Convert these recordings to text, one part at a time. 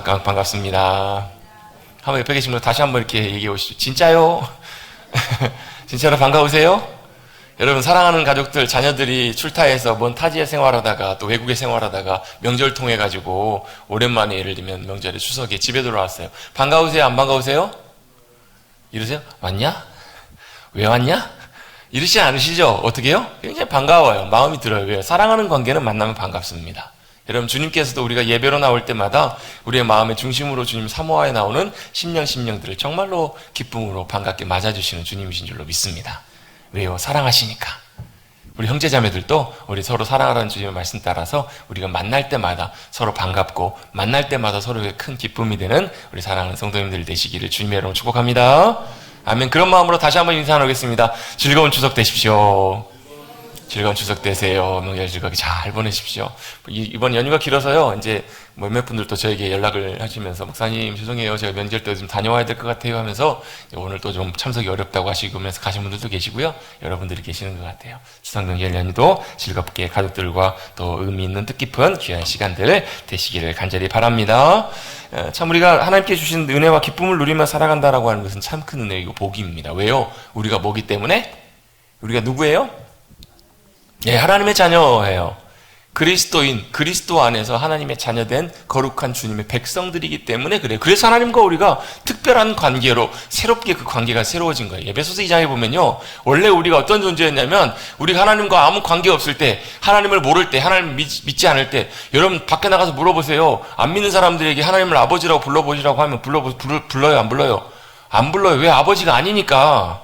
반갑습니다. 한번 옆에 계신 분 다시 한번 이렇게 얘기해 보시죠. 진짜요? 진짜로 반가우세요? 여러분, 사랑하는 가족들, 자녀들이 출타해서 먼 타지에 생활하다가 또 외국에 생활하다가 명절 통해가지고 오랜만에 예를 들면 명절에 추석에 집에 돌아왔어요. 반가우세요? 안 반가우세요? 이러세요? 왔냐? 왜 왔냐? 이러시지 않으시죠? 어떻게 해요? 굉장히 반가워요. 마음이 들어요. 왜요? 사랑하는 관계는 만나면 반갑습니다. 여러분, 주님께서도 우리가 예배로 나올 때마다 우리의 마음의 중심으로 주님 사모하에 나오는 심령들을 정말로 기쁨으로 반갑게 맞아주시는 주님이신 줄로 믿습니다. 왜요? 사랑하시니까. 우리 형제자매들도 우리 서로 사랑하라는 주님의 말씀 따라서 우리가 만날 때마다 서로 반갑고 만날 때마다 서로에게 큰 기쁨이 되는 우리 사랑하는 성도님들 되시기를 주님의 이름으로 축복합니다. 아멘. 그런 마음으로 다시 한번 인사 나누겠습니다. 즐거운 추석 되십시오. 즐거운 추석 되세요. 명절 즐겁게 잘 보내십시오. 이번 연휴가 길어서요, 이제 몇몇 분들도 저에게 연락을 하시면서, 목사님, 죄송해요. 제가 명절 때 좀 다녀와야 될 것 같아요 하면서, 오늘 또 좀 참석이 어렵다고 하시면서 가신 분들도 계시고요. 여러분들이 계시는 것 같아요. 추석 명절 연휴도 즐겁게 가족들과 또 의미 있는 뜻깊은 귀한 시간들 되시기를 간절히 바랍니다. 참 우리가 하나님께 주신 은혜와 기쁨을 누리며 살아간다라고 하는 것은 참 큰 은혜이고 복입니다. 왜요? 우리가 뭐기 때문에? 우리가 누구예요? 예, 하나님의 자녀예요. 그리스도인, 그리스도 안에서 하나님의 자녀된 거룩한 주님의 백성들이기 때문에 그래요. 그래서 하나님과 우리가 특별한 관계로 새롭게 그 관계가 새로워진 거예요. 에베소서 2장에 보면요, 원래 우리가 어떤 존재였냐면, 우리가 하나님과 아무 관계 없을 때, 하나님을 모를 때, 하나님을 믿지 않을 때, 여러분 밖에 나가서 물어보세요. 안 믿는 사람들에게 하나님을 아버지라고 불러보시라고 하면 불러요? 안 불러요? 안 불러요. 왜? 아버지가 아니니까.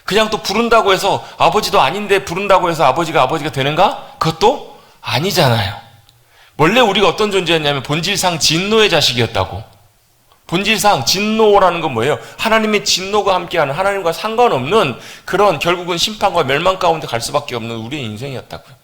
그냥 또 부른다고 해서 아버지도 아닌데 부른다고 해서 아버지가 되는가? 그것도 아니잖아요. 원래 우리가 어떤 존재였냐면 본질상 진노의 자식이었다고. 본질상 진노라는 건 뭐예요? 하나님의 진노가 함께하는, 하나님과 상관없는 그런 결국은 심판과 멸망 가운데 갈 수밖에 없는 우리의 인생이었다고요.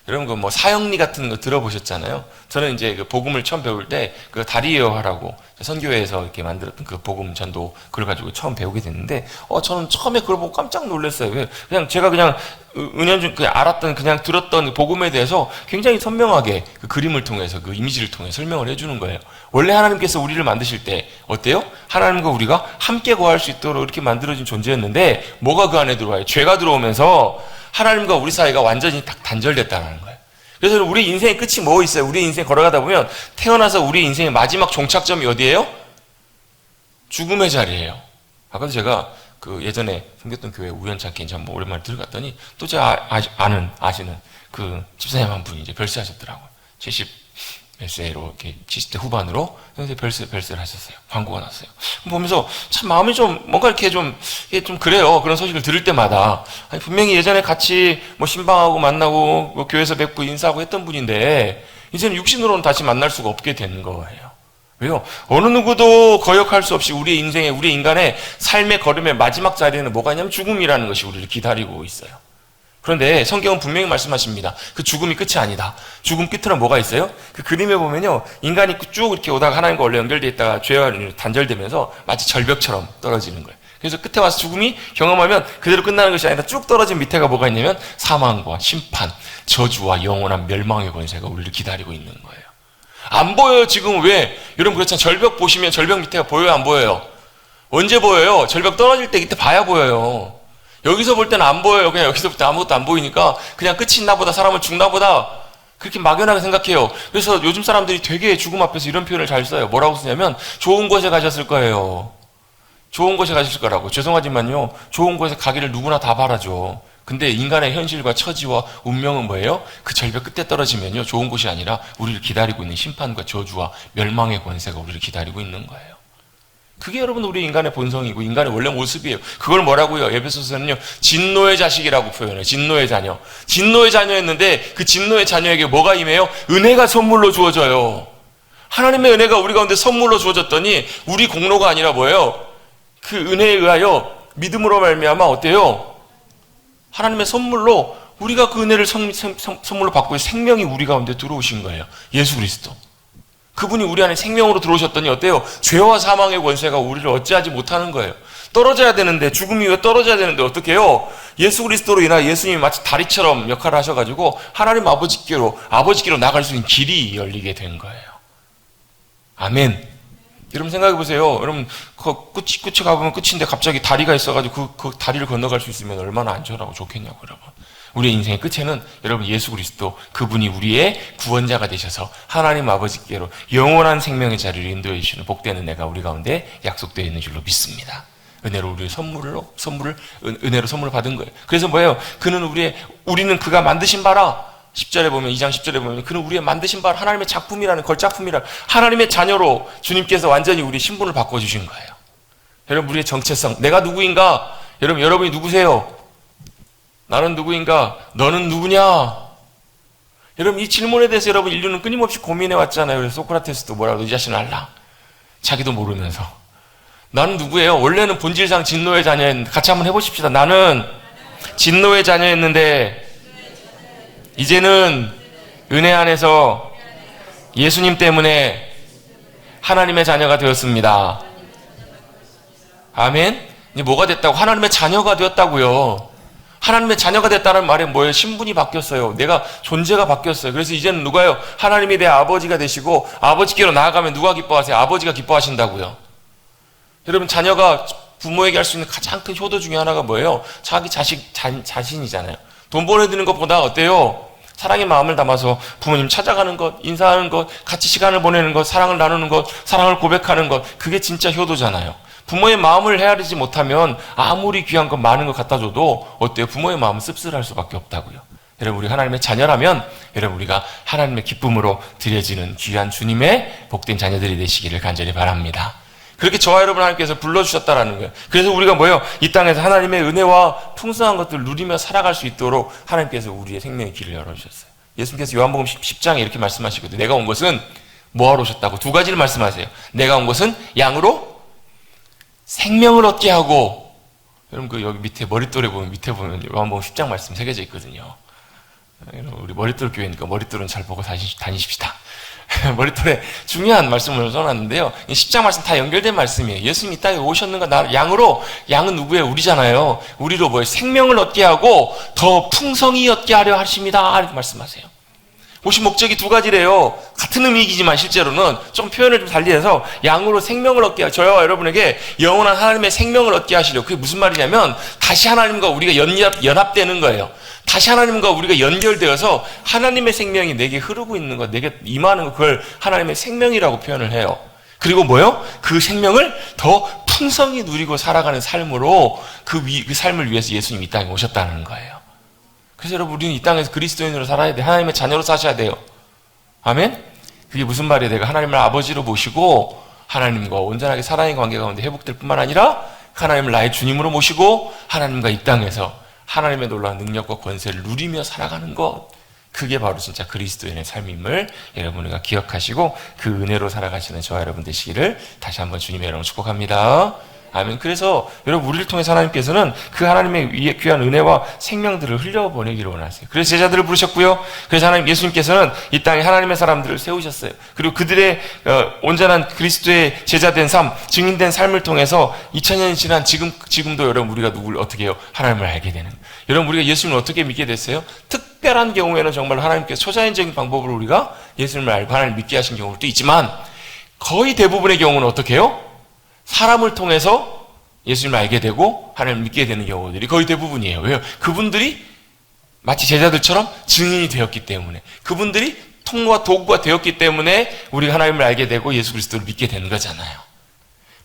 여러분, 그 사형리 같은 거 들어보셨잖아요. 저는 이제 그 복음을 처음 배울 때 그 다리에어하라고 선교회에서 이렇게 만들었던 그 복음 전도 그걸 가지고 처음 배우게 됐는데, 저는 처음에 그걸 보고 깜짝 놀랐어요. 그냥 제가 그냥 은연중 알았던, 그냥 들었던 복음에 대해서 굉장히 선명하게 그 그림을 통해서, 그 이미지를 통해 설명을 해주는 거예요. 원래 하나님께서 우리를 만드실 때 어때요? 하나님과 우리가 함께 거할 수 있도록 이렇게 만들어진 존재였는데, 뭐가 그 안에 들어와요? 죄가 들어오면서 하나님과 우리 사이가 완전히 딱 단절됐다는 거예요. 그래서 우리 인생의 끝이 뭐 있어요? 우리 인생 걸어가다 보면 태어나서 우리 인생의 마지막 종착점이 어디예요? 죽음의 자리예요. 아까도 제가 그 예전에 생겼던 교회 우연찮게 이제 한번 오랜만에 들어갔더니 또 제가 아시는 그 집사님 한 분이 이제 별세하셨더라고요. 70 몇 세로 이렇게 70대 후반으로 별세를 하셨어요. 광고가 났어요. 보면서 참 마음이 좀 뭔가 이게 좀 그래요. 그런 소식을 들을 때마다. 아니, 분명히 예전에 같이 신방하고 만나고 교회에서 뵙고 인사하고 했던 분인데 이제는 육신으로는 다시 만날 수가 없게 되는 거예요. 왜요? 어느 누구도 거역할 수 없이 우리 인간의 삶의 걸음의 마지막 자리에는 뭐가 있냐면 죽음이라는 것이 우리를 기다리고 있어요. 그런데 성경은 분명히 말씀하십니다. 그 죽음이 끝이 아니다. 죽음 끝에는 뭐가 있어요? 그 그림에 보면요, 인간이 쭉 이렇게 오다가 하나님과 원래 연결되어 있다가 죄와 단절되면서 마치 절벽처럼 떨어지는 거예요. 그래서 끝에 와서 죽음이 경험하면 그대로 끝나는 것이 아니라 쭉 떨어진 밑에가 뭐가 있냐면 사망과 심판, 저주와 영원한 멸망의 권세가 우리를 기다리고 있는 거예요. 안 보여요, 지금. 왜? 여러분 그렇잖아요. 절벽 보시면 절벽 밑에가 보여요, 안 보여요? 언제 보여요? 절벽 떨어질 때 이때 봐야 보여요. 여기서 볼 때는 안 보여요. 그냥 여기서 볼 때 아무것도 안 보이니까 그냥 끝이 있나 보다, 사람은 죽나 보다, 그렇게 막연하게 생각해요. 그래서 요즘 사람들이 되게 죽음 앞에서 이런 표현을 잘 써요. 뭐라고 쓰냐면 좋은 곳에 가셨을 거예요. 좋은 곳에 가셨을 거라고. 죄송하지만요, 좋은 곳에 가기를 누구나 다 바라죠. 근데 인간의 현실과 처지와 운명은 뭐예요? 그 절벽 끝에 떨어지면요, 좋은 곳이 아니라 우리를 기다리고 있는 심판과 저주와 멸망의 권세가 우리를 기다리고 있는 거예요. 그게 여러분 우리 인간의 본성이고 인간의 원래 모습이에요. 그걸 뭐라고요? 에베소서는요, 진노의 자식이라고 표현해요. 진노의 자녀. 진노의 자녀였는데 그 진노의 자녀에게 뭐가 임해요? 은혜가 선물로 주어져요. 하나님의 은혜가 우리 가운데 선물로 주어졌더니 우리 공로가 아니라 뭐예요? 그 은혜에 의하여 믿음으로 말미암아 어때요? 하나님의 선물로 우리가 그 은혜를 선물로 받고 생명이 우리 가운데 들어오신 거예요. 예수 그리스도. 그분이 우리 안에 생명으로 들어오셨더니 어때요? 죄와 사망의 권세가 우리를 어찌하지 못하는 거예요. 떨어져야 되는데, 죽음이 왜 떨어져야 되는데 어떻게 해요? 예수 그리스도로 인하여 예수님이 마치 다리처럼 역할을 하셔가지고 하나님 아버지께로 나갈 수 있는 길이 열리게 된 거예요. 아멘. 여러분 생각해 보세요. 여러분 끝이 가보면 끝인데 갑자기 다리가 있어가지고 그 다리를 건너갈 수 있으면 얼마나 안전하고 좋겠냐고 여러분. 우리의 인생의 끝에는 여러분 예수 그리스도 그분이 우리의 구원자가 되셔서 하나님 아버지께로 영원한 생명의 자리를 인도해 주시는 복된 은혜가 우리 가운데 약속되어 있는 줄로 믿습니다. 은혜로 우리의 은혜로 선물을 받은 거예요. 그래서 뭐예요? 우리는 그가 만드신 바라. 10절에 보면 2장 10절에 보면 그는 우리의 만드신 바라 하나님의 작품이라는 걸작품이라 하나님의 자녀로 주님께서 완전히 우리 신분을 바꿔주신 거예요. 여러분 우리의 정체성 내가 누구인가? 여러분이 누구세요? 나는 누구인가? 너는 누구냐? 여러분 이 질문에 대해서 여러분 인류는 끊임없이 고민해 왔잖아요. 그래서 소크라테스도 뭐라고 이 자신을 알라. 자기도 모르면서 나는 누구예요? 원래는 본질상 진노의 자녀였는데 같이 한번 해보십시다. 나는 진노의 자녀였는데 이제는 은혜 안에서 예수님 때문에 하나님의 자녀가 되었습니다. 아멘? 이제 뭐가 됐다고? 하나님의 자녀가 되었다고요. 하나님의 자녀가 됐다는 말이 뭐예요? 신분이 바뀌었어요. 내가 존재가 바뀌었어요. 그래서 이제는 누가요? 하나님이 내 아버지가 되시고 아버지께로 나아가면 누가 기뻐하세요? 아버지가 기뻐하신다고요. 여러분 자녀가 부모에게 할 수 있는 가장 큰 효도 중에 하나가 뭐예요? 자기 자신이잖아요. 돈 보내드리는 것보다 어때요? 사랑의 마음을 담아서 부모님 찾아가는 것, 인사하는 것, 같이 시간을 보내는 것, 사랑을 나누는 것, 사랑을 고백하는 것, 그게 진짜 효도잖아요. 부모의 마음을 헤아리지 못하면 아무리 귀한 것 많은 것 갖다 줘도 어때요? 부모의 마음은 씁쓸할 수밖에 없다고요. 여러분 우리 하나님의 자녀라면 여러분 우리가 하나님의 기쁨으로 드려지는 귀한 주님의 복된 자녀들이 되시기를 간절히 바랍니다. 그렇게 저와 여러분 하나님께서 불러주셨다라는 거예요. 그래서 우리가 뭐예요? 이 땅에서 하나님의 은혜와 풍성한 것들을 누리며 살아갈 수 있도록 하나님께서 우리의 생명의 길을 열어주셨어요. 예수님께서 요한복음 10장에 이렇게 말씀하시거든요. 내가 온 것은 뭐하러 오셨다고? 두 가지를 말씀하세요. 내가 온 것은 양으로 생명을 얻게 하고, 여러분 여기 밑에 머릿돌에 보면 요한복음 10장 말씀 새겨져 있거든요. 우리 머릿돌 교회니까 머릿돌은 잘 보고 다니십시다. 머릿돌에 중요한 말씀을 써놨는데요. 10장 말씀 다 연결된 말씀이에요. 예수님이 이 땅에 오셨는가? 양은 누구예요? 우리잖아요. 우리로 뭐예요? 생명을 얻게 하고 더 풍성히 얻게 하려 하십니다. 이렇게 말씀하세요. 오신 목적이 두 가지래요. 같은 의미이지만 실제로는 좀 표현을 좀 달리해서 양으로 생명을 얻게 하고 저와 여러분에게 영원한 하나님의 생명을 얻게 하시려. 그게 무슨 말이냐면 다시 하나님과 우리가 연합되는 거예요. 다시 하나님과 우리가 연결되어서 하나님의 생명이 내게 흐르고 있는 것, 내게 임하는 것, 그걸 하나님의 생명이라고 표현을 해요. 그리고 뭐요? 그 생명을 더 풍성히 누리고 살아가는 삶으로 그 삶을 위해서 예수님이 이 땅에 오셨다는 거예요. 그래서 여러분 우리는 이 땅에서 그리스도인으로 살아야 돼요. 하나님의 자녀로 사셔야 돼요. 아멘? 그게 무슨 말이에요? 내가 하나님을 아버지로 모시고 하나님과 온전하게 사랑의 관계 가운데 회복될 뿐만 아니라 하나님을 나의 주님으로 모시고 하나님과 이 땅에서 하나님의 놀라운 능력과 권세를 누리며 살아가는 것, 그게 바로 진짜 그리스도인의 삶임을 여러분과 기억하시고 그 은혜로 살아가시는 저와 여러분 되시기를 다시 한번 주님의 이름으로 축복합니다. 아멘. 그래서 여러분 우리를 통해서 하나님께서는 그 하나님의 귀한 은혜와 생명들을 흘려보내기를 원하세요. 그래서 제자들을 부르셨고요. 그래서 하나님 예수님께서는 이 땅에 하나님의 사람들을 세우셨어요. 그리고 그들의 온전한 그리스도의 제자된 삶, 증인된 삶을 통해서 2000년이 지난 지금도 여러분 우리가 누구를 어떻게 해요? 하나님을 알게 되는. 여러분 우리가 예수님을 어떻게 믿게 됐어요? 특별한 경우에는 정말 하나님께서 초자연적인 방법으로 우리가 예수님을 알고 하나님을 믿게 하신 경우도 있지만 거의 대부분의 경우는 어떻게 해요? 사람을 통해서 예수님을 알게 되고 하나님을 믿게 되는 경우들이 거의 대부분이에요. 왜요? 그분들이 마치 제자들처럼 증인이 되었기 때문에, 그분들이 통로와 도구가 되었기 때문에 우리가 하나님을 알게 되고 예수 그리스도를 믿게 되는 거잖아요.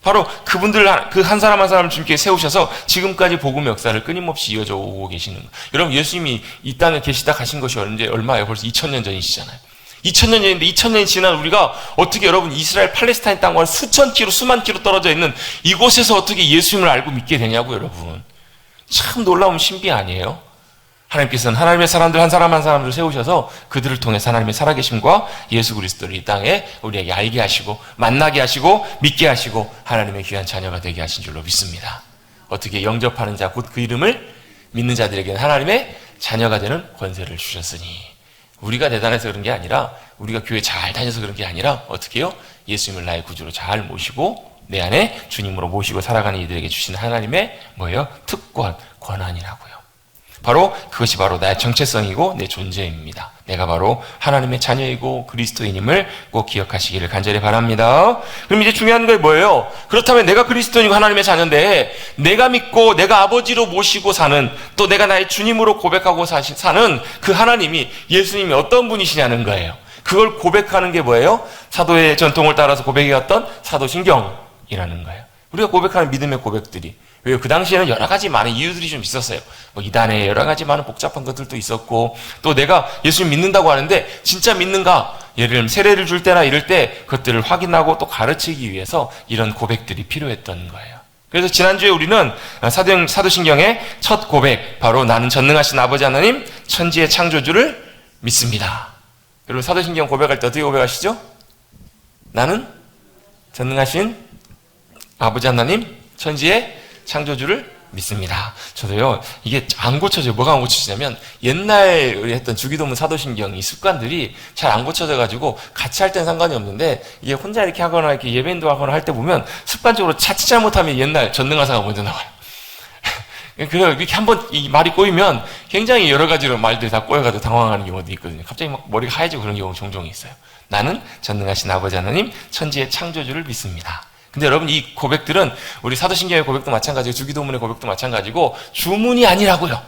바로 그분들 그 한 사람 한 사람을 주님께 세우셔서 지금까지 복음의 역사를 끊임없이 이어져 오고 계시는 거예요. 여러분 예수님이 이 땅에 계시다 가신 것이 얼마예요? 벌써 2000년 전이시잖아요. 2000년 전인데 2000년이 지난 우리가 어떻게 여러분 이스라엘 팔레스타인 땅과 수천 킬로 수만 킬로 떨어져 있는 이곳에서 어떻게 예수님을 알고 믿게 되냐고 여러분. 참 놀라운 신비 아니에요? 하나님께서는 하나님의 사람들 한 사람 한 사람을 세우셔서 그들을 통해서 하나님의 살아계심과 예수 그리스도를 이 땅에 우리에게 알게 하시고 만나게 하시고 믿게 하시고 하나님의 귀한 자녀가 되게 하신 줄로 믿습니다. 어떻게 영접하는 자 곧 그 이름을 믿는 자들에게는 하나님의 자녀가 되는 권세를 주셨으니, 우리가 대단해서 그런 게 아니라 우리가 교회 잘 다녀서 그런 게 아니라 어떻게 해요? 예수님을 나의 구주로 잘 모시고 내 안에 주님으로 모시고 살아가는 이들에게 주신 하나님의 뭐예요? 특권, 권한이라고요. 바로 그것이 바로 나의 정체성이고 내 존재입니다. 내가 바로 하나님의 자녀이고 그리스도인임을 꼭 기억하시기를 간절히 바랍니다. 그럼 이제 중요한 게 뭐예요? 그렇다면 내가 그리스도인이고 하나님의 자녀인데 내가 믿고 내가 아버지로 모시고 사는, 또 내가 나의 주님으로 고백하고 사는 그 하나님이, 예수님이 어떤 분이시냐는 거예요. 그걸 고백하는 게 뭐예요? 사도의 전통을 따라서 고백해왔던 사도신경이라는 거예요. 우리가 고백하는 믿음의 고백들이. 왜요? 그 당시에는 여러 가지 많은 이유들이 좀 있었어요. 뭐 이단에 여러 가지 많은 복잡한 것들도 있었고, 또 내가 예수님 믿는다고 하는데 진짜 믿는가? 예를 들면 세례를 줄 때나 이럴 때 그것들을 확인하고 또 가르치기 위해서 이런 고백들이 필요했던 거예요. 그래서 지난주에 우리는 사도신경의 첫 고백, 바로 나는 전능하신 아버지 하나님, 천지의 창조주를 믿습니다. 여러분 사도신경 고백할 때 어떻게 고백하시죠? 나는 전능하신 아버지 하나님, 천지의 창조주를 믿습니다. 저도요, 이게 안 고쳐져요. 뭐가 안 고쳐지냐면, 옛날에 했던 주기도문 사도신경 이 습관들이 잘 안 고쳐져가지고, 같이 할 땐 상관이 없는데, 이게 혼자 이렇게 하거나, 이렇게 예배인도 하거나 할 때 보면, 습관적으로 자칫 잘못하면 옛날 전능하사가 먼저 나와요. 그래서 이렇게 한번 이 말이 꼬이면, 굉장히 여러 가지로 말들이 다 꼬여가지고 당황하는 경우도 있거든요. 갑자기 막 머리가 하얘지고 그런 경우 종종 있어요. 나는 전능하신 아버지 하나님, 천지의 창조주를 믿습니다. 근데 여러분, 이 고백들은 우리 사도신경의 고백도 마찬가지고 주기도문의 고백도 마찬가지고 주문이 아니라고요.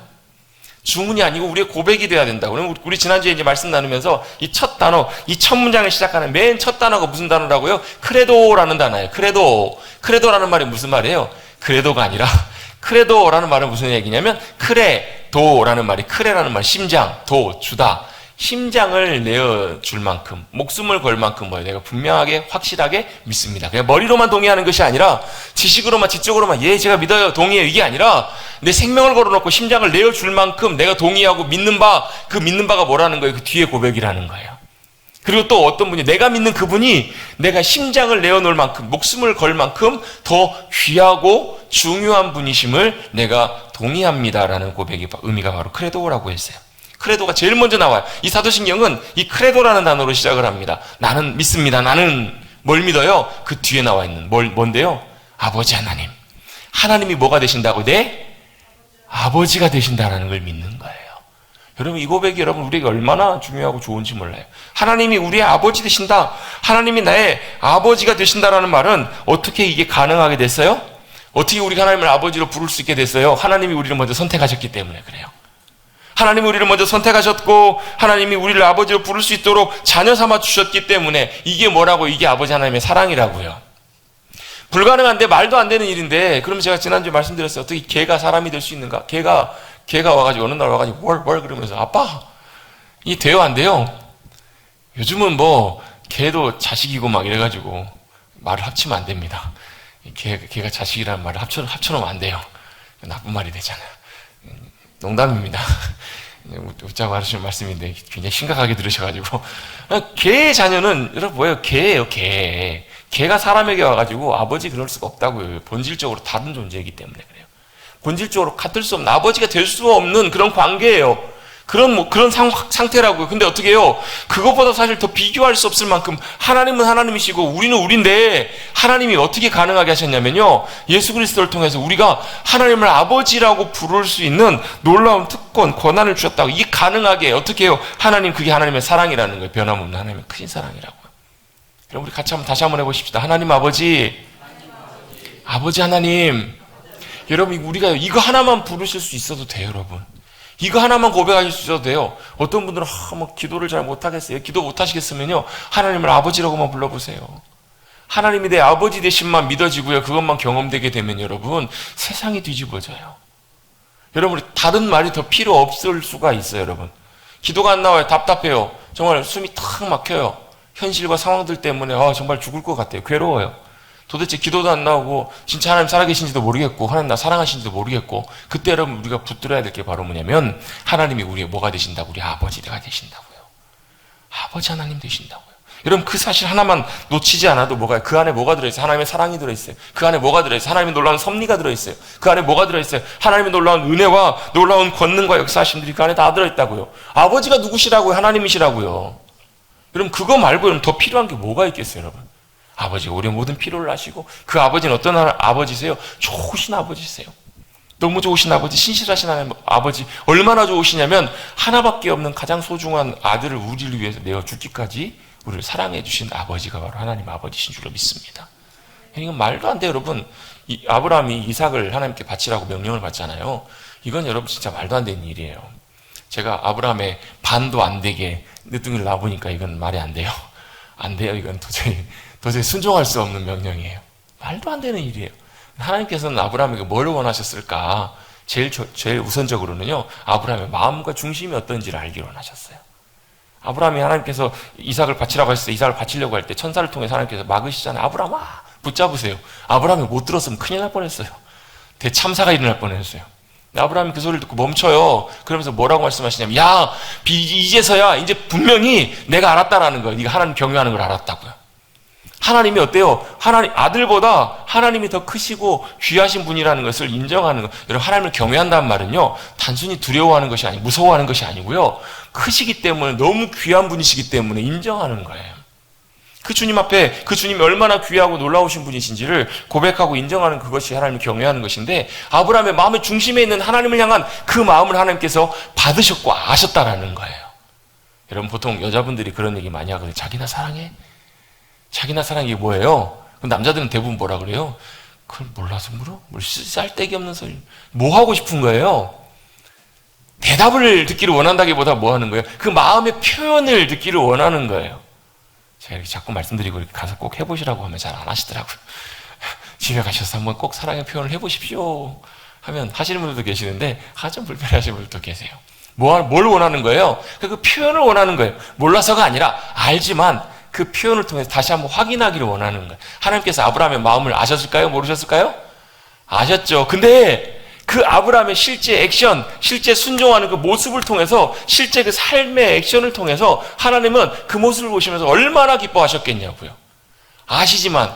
주문이 아니고 우리의 고백이 돼야 된다고. 그럼 우리 지난주에 이제 말씀 나누면서 이 첫 단어, 이 첫 문장을 시작하는 맨 첫 단어가 무슨 단어라고요? 크레도라는 단어예요. 크레도. 크레도라는 말이 무슨 말이에요? 크레도가 아니라, 크레도라는 말은 무슨 얘기냐면, 크레도라는 말이, 크레라는 말, 심장, 도, 주다. 심장을 내어줄 만큼, 목숨을 걸 만큼 뭐예요? 내가 분명하게, 확실하게 믿습니다. 그냥 머리로만 동의하는 것이 아니라, 지식으로만, 지적으로만, 예, 제가 믿어요, 동의해요, 이게 아니라, 내 생명을 걸어놓고 심장을 내어줄 만큼 내가 동의하고 믿는 바, 그 믿는 바가 뭐라는 거예요? 그 뒤에 고백이라는 거예요. 그리고 또 어떤 분이, 내가 믿는 그분이 내가 심장을 내어놓을 만큼, 목숨을 걸 만큼 더 귀하고 중요한 분이심을 내가 동의합니다라는 고백의 의미가 바로 크레도라고 했어요. 크레도가 제일 먼저 나와요. 이 사도신경은 이 크레도라는 단어로 시작을 합니다. 나는 믿습니다. 나는 뭘 믿어요? 그 뒤에 나와 있는 뭔데요? 아버지 하나님. 하나님이 뭐가 되신다고? 내 아버지가 되신다라는 걸 믿는 거예요. 여러분, 이 고백이 여러분 우리에게 얼마나 중요하고 좋은지 몰라요. 하나님이 우리의 아버지 되신다. 하나님이 나의 아버지가 되신다라는 말은 어떻게 이게 가능하게 됐어요? 어떻게 우리가 하나님을 아버지로 부를 수 있게 됐어요? 하나님이 우리를 먼저 선택하셨기 때문에 그래요. 하나님이 우리를 먼저 선택하셨고, 하나님이 우리를 아버지로 부를 수 있도록 자녀 삼아 주셨기 때문에, 이게 뭐라고? 이게 아버지 하나님의 사랑이라고요. 불가능한데, 말도 안 되는 일인데, 그러면 제가 지난주에 말씀드렸어요. 어떻게 개가 사람이 될 수 있는가? 개가 와가지고 어느 날 와가지고 뭘 그러면서, 아빠, 이 돼요 안 돼요? 요즘은 뭐 개도 자식이고 막 이래가지고 말을 합치면 안 됩니다. 개가 자식이라는 말을 합쳐놓으면 안 돼요. 나쁜 말이 되잖아요. 농담입니다. 웃자고 하시는 말씀인데 굉장히 심각하게 들으셔가지고, 개의 자녀는 여러분 뭐예요? 개예요, 개. 개가 사람에게 와가지고 아버지 그럴 수가 없다고요. 본질적으로 다른 존재이기 때문에 그래요. 본질적으로 같을 수 없는, 아버지가 될 수 없는 그런 관계예요. 그런 상태라고요. 근데 어떻게 해요? 그것보다 사실 더 비교할 수 없을 만큼 하나님은 하나님이시고 우리는 우리인데, 하나님이 어떻게 가능하게 하셨냐면요, 예수 그리스도를 통해서 우리가 하나님을 아버지라고 부를 수 있는 놀라운 특권, 권한을 주셨다고. 이게 가능하게 어떻게 해요? 그게 하나님의 사랑이라는 거예요. 변함없는 하나님의 크신 사랑이라고요. 그럼 우리 같이 다시 한번 해보십시다. 하나님 아버지 하나님. 여러분, 우리가 이거 하나만 부르실 수 있어도 돼요, 여러분. 이거 하나만 고백하실 수 있어도 돼요. 어떤 분들은 뭐 기도를 잘 못하겠어요. 기도 못하시겠으면요, 하나님을 아버지라고만 불러보세요. 하나님이 내 아버지 되심만 믿어지고요, 그것만 경험되게 되면 여러분, 세상이 뒤집어져요. 여러분, 다른 말이 더 필요 없을 수가 있어요. 여러분, 기도가 안 나와요. 답답해요. 정말 숨이 탁 막혀요. 현실과 상황들 때문에 정말 죽을 것 같아요. 괴로워요. 도대체 기도도 안 나오고 진짜 하나님 살아계신지도 모르겠고 하나님 나 사랑하신지도 모르겠고, 그때 여러분 우리가 붙들어야 될 게 바로 뭐냐면, 하나님이 우리의 뭐가 되신다고? 우리 아버지가 되신다고요. 아버지 하나님 되신다고요. 여러분, 그 사실 하나만 놓치지 않아도 뭐가, 그 안에 뭐가 들어있어요? 하나님의 사랑이 들어있어요. 그 안에 뭐가 들어있어요? 하나님의 놀라운 섭리가 들어있어요. 그 안에 뭐가 들어있어요? 하나님의 놀라운 은혜와 놀라운 권능과 역사하심들이 그 안에 다 들어있다고요. 아버지가 누구시라고요? 하나님이시라고요. 여러분, 그거 말고 여러분 더 필요한 게 뭐가 있겠어요, 여러분? 아버지가 우리의 모든 필요를 아시고, 그 아버지는 어떤 아버지세요? 좋으신 아버지세요. 너무 좋으신 아버지, 신실하신 하나님 아버지, 얼마나 좋으시냐면 하나밖에 없는 가장 소중한 아들을 우리를 위해서 내어 죽기까지 우리를 사랑해 주신 아버지가 바로 하나님 아버지신 줄로 믿습니다. 이건 말도 안 돼요, 여러분. 아브라함이 이삭을 하나님께 바치라고 명령을 받잖아요. 이건 여러분 진짜 말도 안 되는 일이에요. 제가 아브라함의 반도 안 되게 늦둥이를 낳아보니까 이건 말이 안 돼요. 안 돼요. 이건 도저히 순종할 수 없는 명령이에요. 말도 안 되는 일이에요. 하나님께서는 아브라함에게 뭘 원하셨을까? 제일 우선적으로는요, 아브라함의 마음과 중심이 어떤지를 알기를 원하셨어요. 아브라함이 하나님께서 이삭을 바치라고 했을 때, 이삭을 바치려고 할 때 천사를 통해서 하나님께서 막으시잖아요. 아브라함아, 붙잡으세요. 아브라함이 못 들었으면 큰일 날 뻔했어요. 대참사가 일어날 뻔했어요. 아브라함이 그 소리를 듣고 멈춰요. 그러면서 뭐라고 말씀하시냐면, 야, 이제서야 이제 분명히 내가 알았다라는 거예요. 네가 하나님 경외하는 걸 알았다고요. 하나님이 어때요? 하나님, 아들보다 하나님이 더 크시고 귀하신 분이라는 것을 인정하는 것. 여러분, 하나님을 경외한다는 말은요, 단순히 두려워하는 것이 아니고, 무서워하는 것이 아니고요, 크시기 때문에, 너무 귀한 분이시기 때문에 인정하는 거예요. 그 주님 앞에, 그 주님이 얼마나 귀하고 놀라우신 분이신지를 고백하고 인정하는 그것이 하나님을 경외하는 것인데, 아브라함의 마음의 중심에 있는 하나님을 향한 그 마음을 하나님께서 받으셨고 아셨다라는 거예요. 여러분, 보통 여자분들이 그런 얘기 많이 하거든요. 자기나 사랑해? 자기나 사랑이 뭐예요? 남자들은 대부분 뭐라 그래요? 그걸 몰라서 물어? 뭘 쌀데기 없는 소리. 뭐 하고 싶은 거예요? 대답을 듣기를 원한다기보다 뭐 하는 거예요? 그 마음의 표현을 듣기를 원하는 거예요. 제가 이렇게 자꾸 말씀드리고 이렇게 가서 꼭 해보시라고 하면 잘 안 하시더라고요. 집에 가셔서 한번 꼭 사랑의 표현을 해보십시오 하면 하시는 분들도 계시는데, 좀 불편하신 분들도 계세요. 뭘 원하는 거예요? 그 표현을 원하는 거예요. 몰라서가 아니라 알지만 그 표현을 통해서 다시 한번 확인하기를 원하는 거예요. 하나님께서 아브라함의 마음을 아셨을까요? 모르셨을까요? 아셨죠. 근데 그 아브라함의 실제 액션, 실제 순종하는 그 모습을 통해서, 실제 그 삶의 액션을 통해서 하나님은 그 모습을 보시면서 얼마나 기뻐하셨겠냐고요. 아시지만,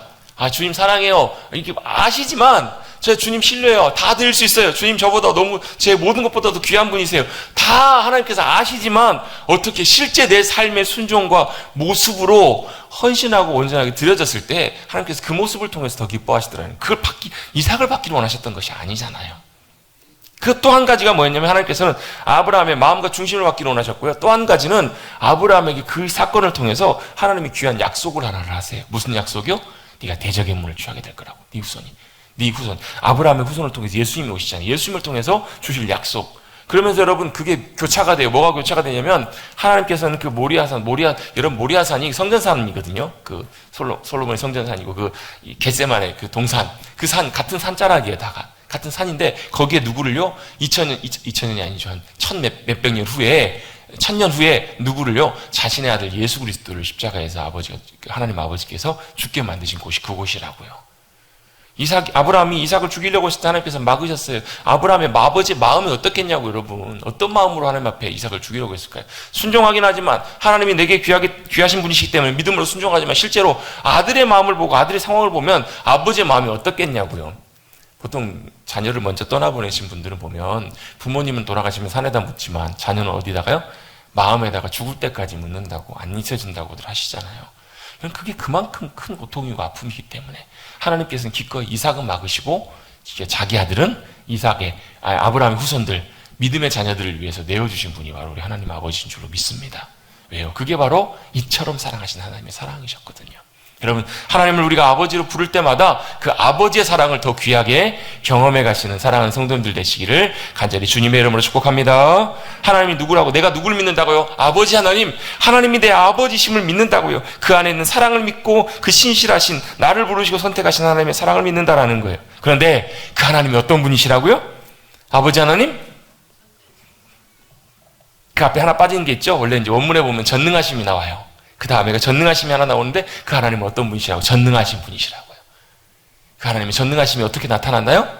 주님 사랑해요, 이렇게 아시지만, 제 주님 신뢰해요, 다 드릴 수 있어요, 주님 저보다 너무 제 모든 것보다도 귀한 분이세요, 다 하나님께서 아시지만 어떻게 실제 내 삶의 순종과 모습으로 헌신하고 온전하게 드려졌을 때 하나님께서 그 모습을 통해서 더 기뻐하시더라고요. 그걸 이삭을 받기를 원하셨던 것이 아니잖아요. 그 또 한 가지가 뭐였냐면, 하나님께서는 아브라함의 마음과 중심을 받기를 원하셨고요, 또 한 가지는 아브라함에게 그 사건을 통해서 하나님이 귀한 약속을 하나를 하세요. 무슨 약속이요? 네가 대적의 문을 취하게 될 거라고. 네 후손. 아브라함의 후손을 통해서 예수님이 오시잖아요. 예수님을 통해서 주실 약속. 그러면서 여러분, 그게 교차가 돼요. 뭐가 교차가 되냐면, 하나님께서는 그 여러분, 모리아산이 성전산이거든요. 그 솔로몬의 성전산이고, 그 겟세만의 그 동산, 그 산, 같은 산자락이에다가 같은 산인데, 거기에 누구를요? 2000년이 아니죠. 한 몇백 년 후에, 1000년 후에 누구를요? 자신의 아들 예수 그리스도를 십자가에서 하나님 아버지께서 죽게 만드신 곳이 그곳이라고요. 아브라함이 이삭을 죽이려고 했을 때 하나님께서 막으셨어요. 아브라함의 아버지의 마음이 어떻겠냐고, 여러분. 어떤 마음으로 하나님 앞에 이삭을 죽이려고 했을까요? 순종하긴 하지만, 하나님이 내게 귀하신 분이시기 때문에 믿음으로 순종하지만, 실제로 아들의 마음을 보고 아들의 상황을 보면 아버지의 마음이 어떻겠냐고요. 보통 자녀를 먼저 떠나보내신 분들은 보면, 부모님은 돌아가시면 산에다 묻지만 자녀는 어디다가요? 마음에다가 죽을 때까지 묻는다고, 안 잊혀진다고들 하시잖아요. 그게 그만큼 큰 고통이고 아픔이기 때문에 하나님께서는 기꺼이 이삭은 막으시고, 자기 아들은 아브라함의 후손들, 믿음의 자녀들을 위해서 내어주신 분이 바로 우리 하나님 아버지인 줄로 믿습니다. 왜요? 그게 바로 이처럼 사랑하신 하나님의 사랑이셨거든요. 여러분, 하나님을 우리가 아버지로 부를 때마다 그 아버지의 사랑을 더 귀하게 경험해 가시는 사랑하는 성도님들 되시기를 간절히 주님의 이름으로 축복합니다. 하나님이 누구라고? 내가 누구를 믿는다고요? 아버지 하나님, 하나님이 내 아버지심을 믿는다고요. 그 안에 있는 사랑을 믿고 그 신실하신, 나를 부르시고 선택하신 하나님의 사랑을 믿는다라는 거예요. 그런데 그 하나님이 어떤 분이시라고요? 아버지 하나님? 그 앞에 하나 빠지는 게 있죠? 원래 이제 원문에 보면 전능하심이 나와요. 그 다음에 전능하심이 하나 나오는데, 그 하나님은 어떤 분이시라고? 전능하신 분이시라고요. 그 하나님의 전능하심이 어떻게 나타났나요?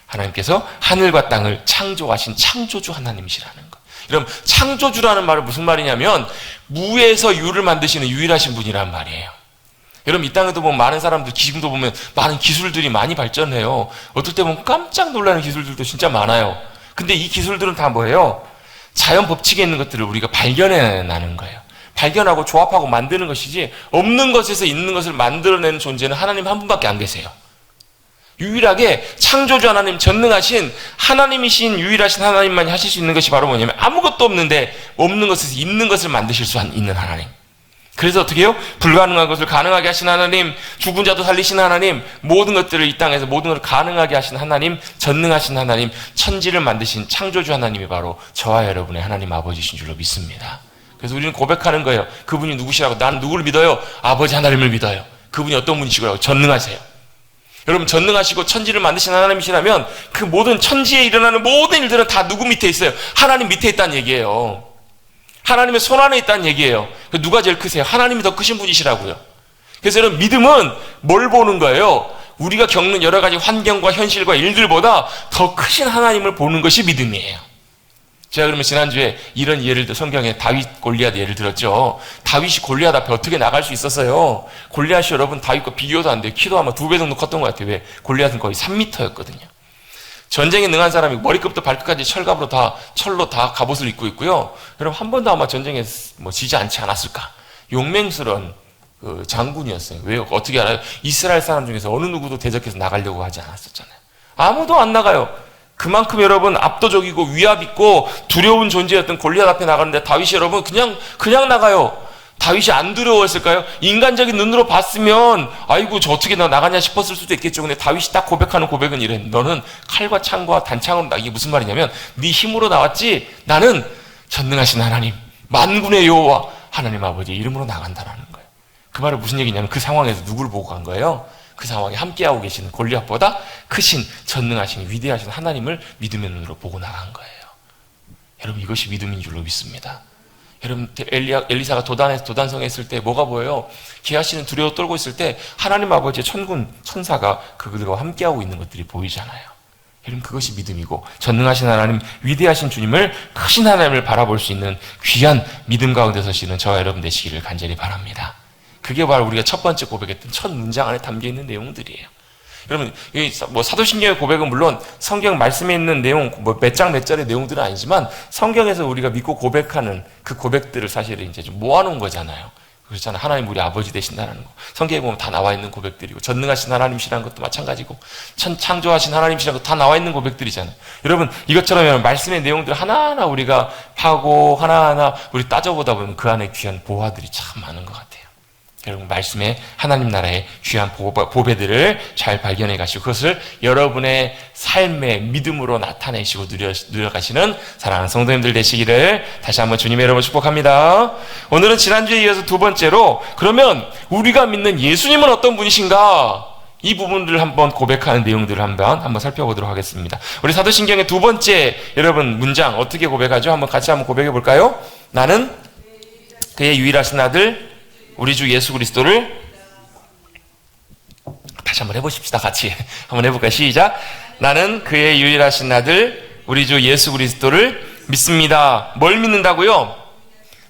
하나님께서 하늘과 땅을 창조하신 창조주 하나님이시라는 거. 여러분, 창조주라는 말은 무슨 말이냐면, 무에서 유를 만드시는 유일하신 분이란 말이에요. 여러분, 이 땅에도 보면 많은 사람들, 지금도 보면 많은 기술들이 많이 발전해요. 어떨 때 보면 깜짝 놀라는 기술들도 진짜 많아요. 근데 이 기술들은 다 뭐예요? 자연 법칙에 있는 것들을 우리가 발견해내는 거예요. 발견하고 조합하고 만드는 것이지, 없는 것에서 있는 것을 만들어내는 존재는 하나님 한 분밖에 안 계세요. 유일하게 창조주 하나님, 전능하신 하나님이신 유일하신 하나님만이 하실 수 있는 것이 바로 뭐냐면 아무것도 없는데 없는 것에서 있는 것을 만드실 수 있는 하나님. 그래서 어떻게 해요? 불가능한 것을 가능하게 하신 하나님, 죽은 자도 살리신 하나님, 모든 것들을 이 땅에서 모든 것을 가능하게 하신 하나님, 전능하신 하나님, 천지를 만드신 창조주 하나님이 바로 저와 여러분의 하나님 아버지신 줄로 믿습니다. 그래서 우리는 고백하는 거예요. 그분이 누구시라고? 나는 누구를 믿어요? 아버지 하나님을 믿어요. 그분이 어떤 분이시고요? 전능하세요. 여러분, 전능하시고 천지를 만드신 하나님이시라면 그 모든 천지에 일어나는 모든 일들은 다 누구 밑에 있어요? 하나님 밑에 있다는 얘기예요. 하나님의 손 안에 있다는 얘기예요. 누가 제일 크세요? 하나님이 더 크신 분이시라고요. 그래서 여러분, 믿음은 뭘 보는 거예요? 우리가 겪는 여러 가지 환경과 현실과 일들보다 더 크신 하나님을 보는 것이 믿음이에요. 제가 그러면 지난주에 이런 예를 들어 성경에 다윗 골리앗 예를 들었죠. 다윗이 골리앗 앞에 어떻게 나갈 수 있었어요? 골리앗이 여러분 다윗과 비교도 안 돼요. 키도 아마 2배 정도 컸던 것 같아요. 왜? 골리앗은 거의 3m였거든요. 전쟁에 능한 사람이 머리끝부터 발끝까지 철갑으로 철로 다 갑옷을 입고 있고요. 여러분, 한 번도 아마 전쟁에 지지 않지 않았을까? 용맹스러운 장군이었어요. 왜요? 어떻게 알아요? 이스라엘 사람 중에서 어느 누구도 대적해서 나가려고 하지 않았었잖아요. 아무도 안 나가요. 그만큼 여러분 압도적이고 위압 있고 두려운 존재였던 골리앗 앞에 나가는데 다윗이 여러분 그냥 나가요. 다윗이 안 두려웠을까요? 인간적인 눈으로 봤으면 아이고 저 어떻게 나가냐 싶었을 수도 있겠죠. 근데 다윗이 딱 고백하는 고백은 이래. 너는 칼과 창과 단창으로 이게 무슨 말이냐면 네 힘으로 나왔지 나는 전능하신 하나님 만군의 여호와 하나님 아버지 이름으로 나간다라는 거예요. 그 말은 무슨 얘기냐면 그 상황에서 누구를 보고 간 거예요? 그 상황에 함께하고 계시는 골리앗보다 크신 전능하신 위대하신 하나님을 믿음의 눈으로 보고 나간 거예요. 여러분, 이것이 믿음인 줄로 믿습니다. 여러분, 엘리사가 도단성에 있을 때 뭐가 보여요? 게하시는 두려워 떨고 있을 때 하나님 아버지의 천사가 그들과 함께하고 있는 것들이 보이잖아요. 여러분, 그것이 믿음이고 전능하신 하나님, 위대하신 주님을, 크신 하나님을 바라볼 수 있는 귀한 믿음 가운데 서시는 저와 여러분 되시기를 간절히 바랍니다. 그게 바로 우리가 첫 번째 고백했던 첫 문장 안에 담겨있는 내용들이에요. 여러분, 사도신경의 고백은 물론 성경 말씀에 있는 내용, 몇 장 몇 절의 내용들은 아니지만 성경에서 우리가 믿고 고백하는 그 고백들을 사실은 이제 좀 모아놓은 거잖아요. 그렇잖아요. 하나님 우리 아버지 되신다는 거. 성경에 보면 다 나와 있는 고백들이고, 전능하신 하나님이시라는 것도 마찬가지고, 창조하신 하나님이시라는 것도 다 나와 있는 고백들이잖아요. 여러분, 이것처럼 말씀의 내용들 하나하나 우리가 파고, 하나하나 우리 따져보다 보면 그 안에 귀한 보화들이 참 많은 것 같아요. 여러분, 말씀의 하나님 나라의 귀한 보배들을 잘 발견해 가시고 그것을 여러분의 삶의 믿음으로 나타내시고 누려가시는 사랑하는 성도님들 되시기를 다시 한번 주님의 이름으로 축복합니다. 오늘은 지난주에 이어서 두 번째로, 그러면 우리가 믿는 예수님은 어떤 분이신가? 이 부분들을 한번 고백하는 내용들을 한번 살펴보도록 하겠습니다. 우리 사도신경의 두 번째 여러분 문장 어떻게 고백하죠? 같이 한번 고백해 볼까요? 나는 그의 유일하신 아들 우리 주 예수 그리스도를, 다시 한번 해보십시다. 같이 한번 해볼까요? 시작. 나는 그의 유일하신 아들 우리 주 예수 그리스도를 믿습니다. 뭘 믿는다고요?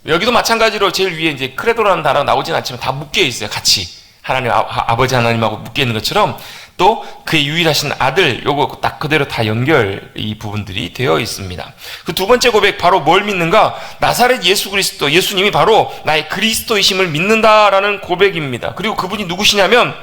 여기도 마찬가지로 제일 위에 이제 크레도라는 단어가 나오진 않지만 다 묶여 있어요. 같이 하나님 아버지 하나님하고 묶여 있는 것처럼 또 그의 유일하신 아들, 요거 딱 그대로 다 이 부분들이 되어 있습니다. 그 두 번째 고백, 바로 뭘 믿는가? 나사렛 예수 그리스도, 예수님이 바로 나의 그리스도이심을 믿는다라는 고백입니다. 그리고 그분이 누구시냐면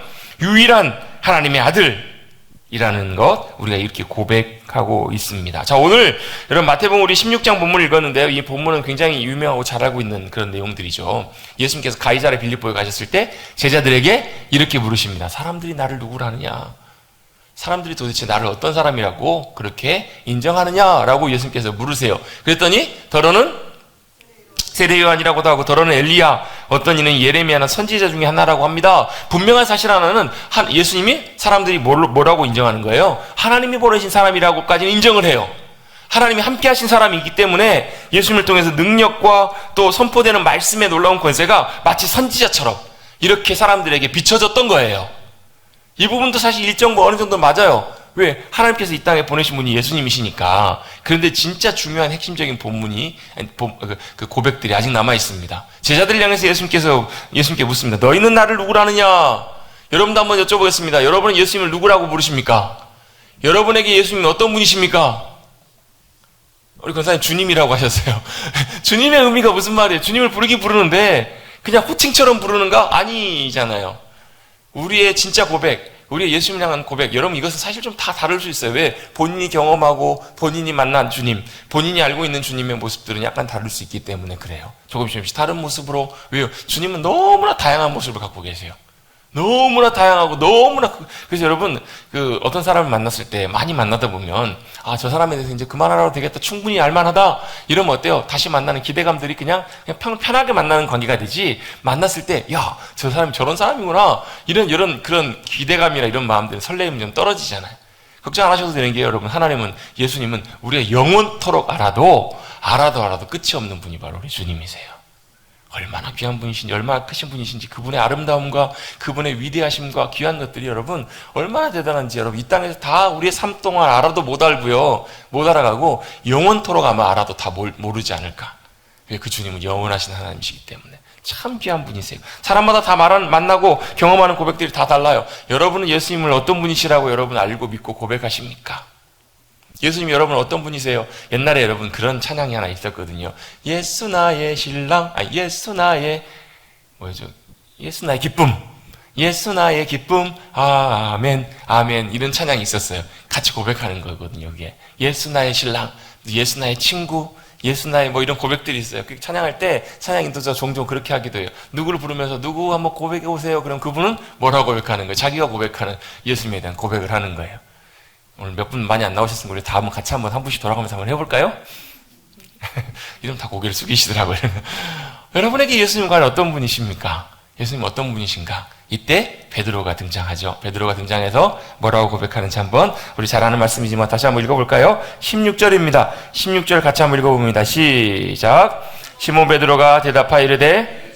유일한 하나님의 아들이라는 것, 우리가 이렇게 고백하고 있습니다. 자, 오늘 여러분 마태복음 우리 16장 본문을 읽었는데요. 이 본문은 굉장히 유명하고 잘 알고 있는 그런 내용들이죠. 예수님께서 가이사랴 빌립보에 가셨을 때 제자들에게 이렇게 물으십니다. 사람들이 나를 누구라 하느냐? 사람들이 도대체 나를 어떤 사람이라고 그렇게 인정하느냐라고 예수님께서 물으세요. 그랬더니 더러는 세례 요한이라고도 하고 더러는 엘리야, 어떤 이는 예레미야나 선지자 중에 하나라고 합니다. 분명한 사실 하나는 예수님이 사람들이 뭐라고 인정하는 거예요? 하나님이 보내신 사람이라고까지는 인정을 해요. 하나님이 함께 하신 사람이기 때문에 예수님을 통해서 능력과 또 선포되는 말씀의 놀라운 권세가 마치 선지자처럼 이렇게 사람들에게 비춰졌던 거예요. 이 부분도 사실 일정 어느 정도 맞아요. 왜? 하나님께서 이 땅에 보내신 분이 예수님이시니까. 그런데 진짜 중요한 핵심적인 그 고백들이 아직 남아 있습니다. 제자들을 향해서 예수님께 묻습니다. 너희는 나를 누구라느냐? 여러분도 한번 여쭤보겠습니다. 여러분은 예수님을 누구라고 부르십니까? 여러분에게 예수님은 어떤 분이십니까? 우리 권사님 주님이라고 하셨어요. 주님의 의미가 무슨 말이에요? 주님을 부르는데 그냥 호칭처럼 부르는가? 아니잖아요. 우리의 진짜 고백, 우리의 예수님을 향한 고백, 여러분 이것은 사실 좀 다 다를 수 있어요. 왜? 본인이 경험하고 본인이 만난 주님, 본인이 알고 있는 주님의 모습들은 약간 다를 수 있기 때문에 그래요. 조금씩 다른 모습으로. 왜요? 주님은 너무나 다양한 모습을 갖고 계세요. 너무나 다양하고 너무나. 그래서 여러분 어떤 사람을 만났을 때 많이 만나다 보면 저 사람에 대해서 이제 그만하라고 되겠다, 충분히 알만하다 이러면 어때요? 다시 만나는 기대감들이 그냥 편하게 만나는 관계가 되지, 만났을 때 야, 저 사람이 저런 사람이구나 이런 그런 기대감이나 이런 마음들, 설레임이 좀 떨어지잖아요. 걱정 안 하셔도 되는 게, 여러분 하나님은, 예수님은 우리가 영원토록 알아도 끝이 없는 분이 바로 우리 주님이세요. 얼마나 귀한 분이신지, 얼마나 크신 분이신지, 그분의 아름다움과 그분의 위대하심과 귀한 것들이 여러분 얼마나 대단한지 여러분 이 땅에서 다 우리의 삶 동안 알아도 못 알고요, 못 알아가고 영원토록 아마 알아도 다 모르지 않을까. 왜? 그 주님은 영원하신 하나님이시기 때문에 참 귀한 분이세요. 사람마다 다 만나고 경험하는 고백들이 다 달라요. 여러분은 예수님을 어떤 분이시라고 여러분 알고 믿고 고백하십니까? 예수님이 여러분 어떤 분이세요? 옛날에 여러분 그런 찬양이 하나 있었거든요. 예수 나의 신랑, 예수 나의 기쁨, 예수 나의 기쁨, 아멘, 아멘, 이런 찬양이 있었어요. 같이 고백하는 거거든요. 이게 예수 나의 신랑, 예수 나의 친구, 예수 나의 이런 고백들이 있어요. 찬양할 때 찬양인도자 종종 그렇게 하기도 해요. 누구를 부르면서 누구 한번 고백해 오세요. 그럼 그분은 뭐라고 고백하는 거예요? 자기가 고백하는 예수님에 대한 고백을 하는 거예요. 오늘 몇 분 많이 안 나오셨으면 우리 다음은 같이 한 분씩 돌아가면서 한번 해볼까요? 이러면 다 고개를 숙이시더라고요. 여러분에게 예수님 과연 어떤 분이십니까? 예수님 어떤 분이신가? 이때 베드로가 등장하죠. 베드로가 등장해서 뭐라고 고백하는지 한번, 우리 잘 아는 말씀이지만 다시 한번 읽어볼까요? 16절입니다. 16절 같이 한번 읽어봅니다. 시작. 시몬 베드로가 대답하여 이르되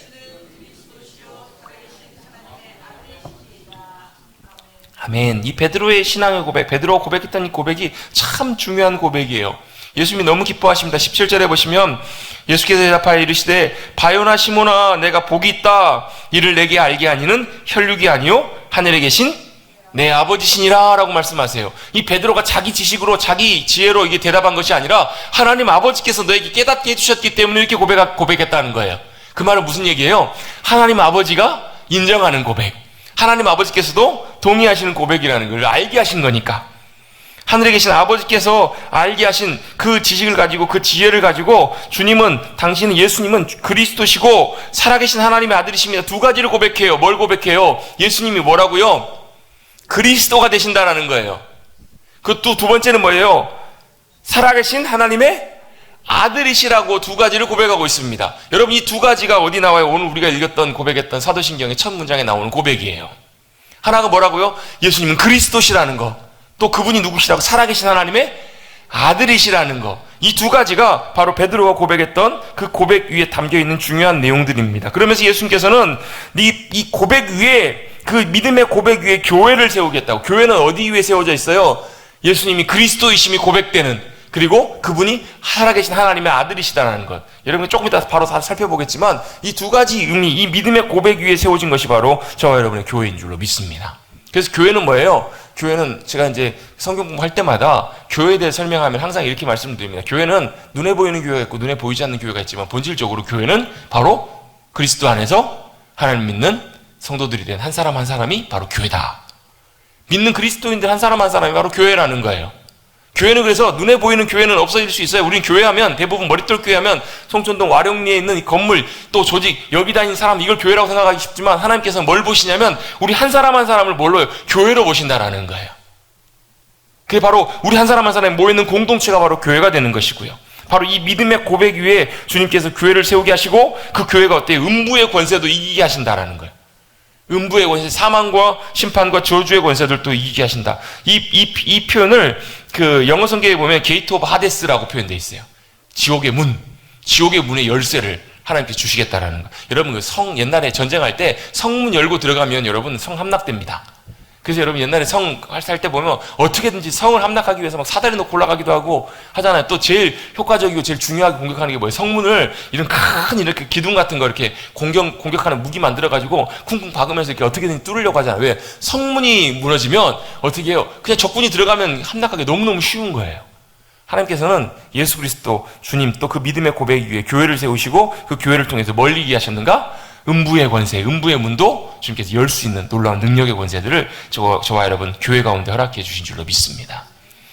아멘. 이 베드로의 신앙의 고백, 베드로가 고백했던 이 고백이 참 중요한 고백이에요. 예수님이 너무 기뻐하십니다. 17절에 보시면 예수께서 대답하여 이르시되 바요나 시몬아, 내가 복이 있다. 이를 내게 알게 하니는 혈육이 아니요 하늘에 계신 내 아버지시니라 라고 말씀하세요. 이 베드로가 자기 지식으로, 자기 지혜로 이게 대답한 것이 아니라 하나님 아버지께서 너에게 깨닫게 해주셨기 때문에 이렇게 고백했다는 거예요. 그 말은 무슨 얘기예요? 하나님 아버지가 인정하는 고백, 하나님 아버지께서도 동의하시는 고백이라는 걸 알게 하신 거니까. 하늘에 계신 아버지께서 알게 하신 그 지식을 가지고, 그 지혜를 가지고 주님은, 당신은, 예수님은 그리스도시고 살아계신 하나님의 아들이십니다. 두 가지를 고백해요. 뭘 고백해요? 예수님이 뭐라고요? 그리스도가 되신다라는 거예요. 그 두 번째는 뭐예요? 살아계신 하나님의 아들이시라고 두 가지를 고백하고 있습니다. 여러분 이 두 가지가 어디 나와요? 오늘 우리가 읽었던, 고백했던 사도신경의 첫 문장에 나오는 고백이에요. 하나가 뭐라고요? 예수님은 그리스도시라는 거, 또 그분이 누구시라고? 살아계신 하나님의 아들이시라는 거. 이 두 가지가 바로 베드로가 고백했던 그 고백 위에 담겨있는 중요한 내용들입니다. 그러면서 예수님께서는 이 고백 위에, 그 믿음의 고백 위에 교회를 세우겠다고. 교회는 어디 위에 세워져 있어요? 예수님이 그리스도이심이 고백되는, 그리고 그분이 살아계신 하나님의 아들이시다는 것. 여러분 조금 이따 바로 살펴보겠지만 이 두 가지 의미, 이 믿음의 고백 위에 세워진 것이 바로 저와 여러분의 교회인 줄로 믿습니다. 그래서 교회는 뭐예요? 교회는, 제가 이제 성경 공부할 때마다 교회에 대해 설명하면 항상 이렇게 말씀드립니다. 교회는 눈에 보이는 교회가 있고 눈에 보이지 않는 교회가 있지만 본질적으로 교회는 바로 그리스도 안에서 하나님 믿는 성도들이 된 한 사람 한 사람이 바로 교회다. 믿는 그리스도인들 한 사람 한 사람이 바로 교회라는 거예요. 교회는, 그래서 눈에 보이는 교회는 없어질 수 있어요. 우리는 교회하면, 대부분 머릿돌 교회하면 송촌동 와룡리에 있는 이 건물, 또 조직, 여기 다니는 사람, 이걸 교회라고 생각하기 쉽지만 하나님께서는 뭘 보시냐면 우리 한 사람 한 사람을 뭘로요? 교회로 보신다라는 거예요. 그게 바로 우리 한 사람 한 사람이 모여있는 공동체가 바로 교회가 되는 것이고요. 바로 이 믿음의 고백 위에 주님께서 교회를 세우게 하시고, 그 교회가 어때요? 음부의 권세도 이기게 하신다라는 거예요. 음부의 권세, 사망과 심판과 저주의 권세들도 이기게 하신다. 이 표현을 그 영어 성경에 보면 게이트 오브 하데스라고 표현되어 있어요. 지옥의 문의 열쇠를 하나님께 주시겠다라는 거. 여러분 옛날에 전쟁할 때 성문 열고 들어가면 여러분 성 함락됩니다. 그래서 여러분 옛날에 성 할 때 보면 어떻게든지 성을 함락하기 위해서 막 사다리 놓고 올라가기도 하고 하잖아요. 또 제일 효과적이고 제일 중요하게 공격하는 게 뭐예요? 성문을 이런 큰 이렇게 기둥 같은 거 이렇게 공격하는 무기 만들어가지고 쿵쿵 박으면서 이렇게 어떻게든 뚫으려고 하잖아요. 왜? 성문이 무너지면 어떻게 해요? 그냥 적군이 들어가면 함락하기 너무너무 쉬운 거예요. 하나님께서는 예수 그리스도 주님, 또 그 믿음의 고백 위에 교회를 세우시고 그 교회를 통해서 뭘 이기게 하셨는가? 음부의 권세, 음부의 문도 주님께서 열 수 있는 놀라운 능력의 권세들을 저와 여러분 교회 가운데 허락해 주신 줄로 믿습니다.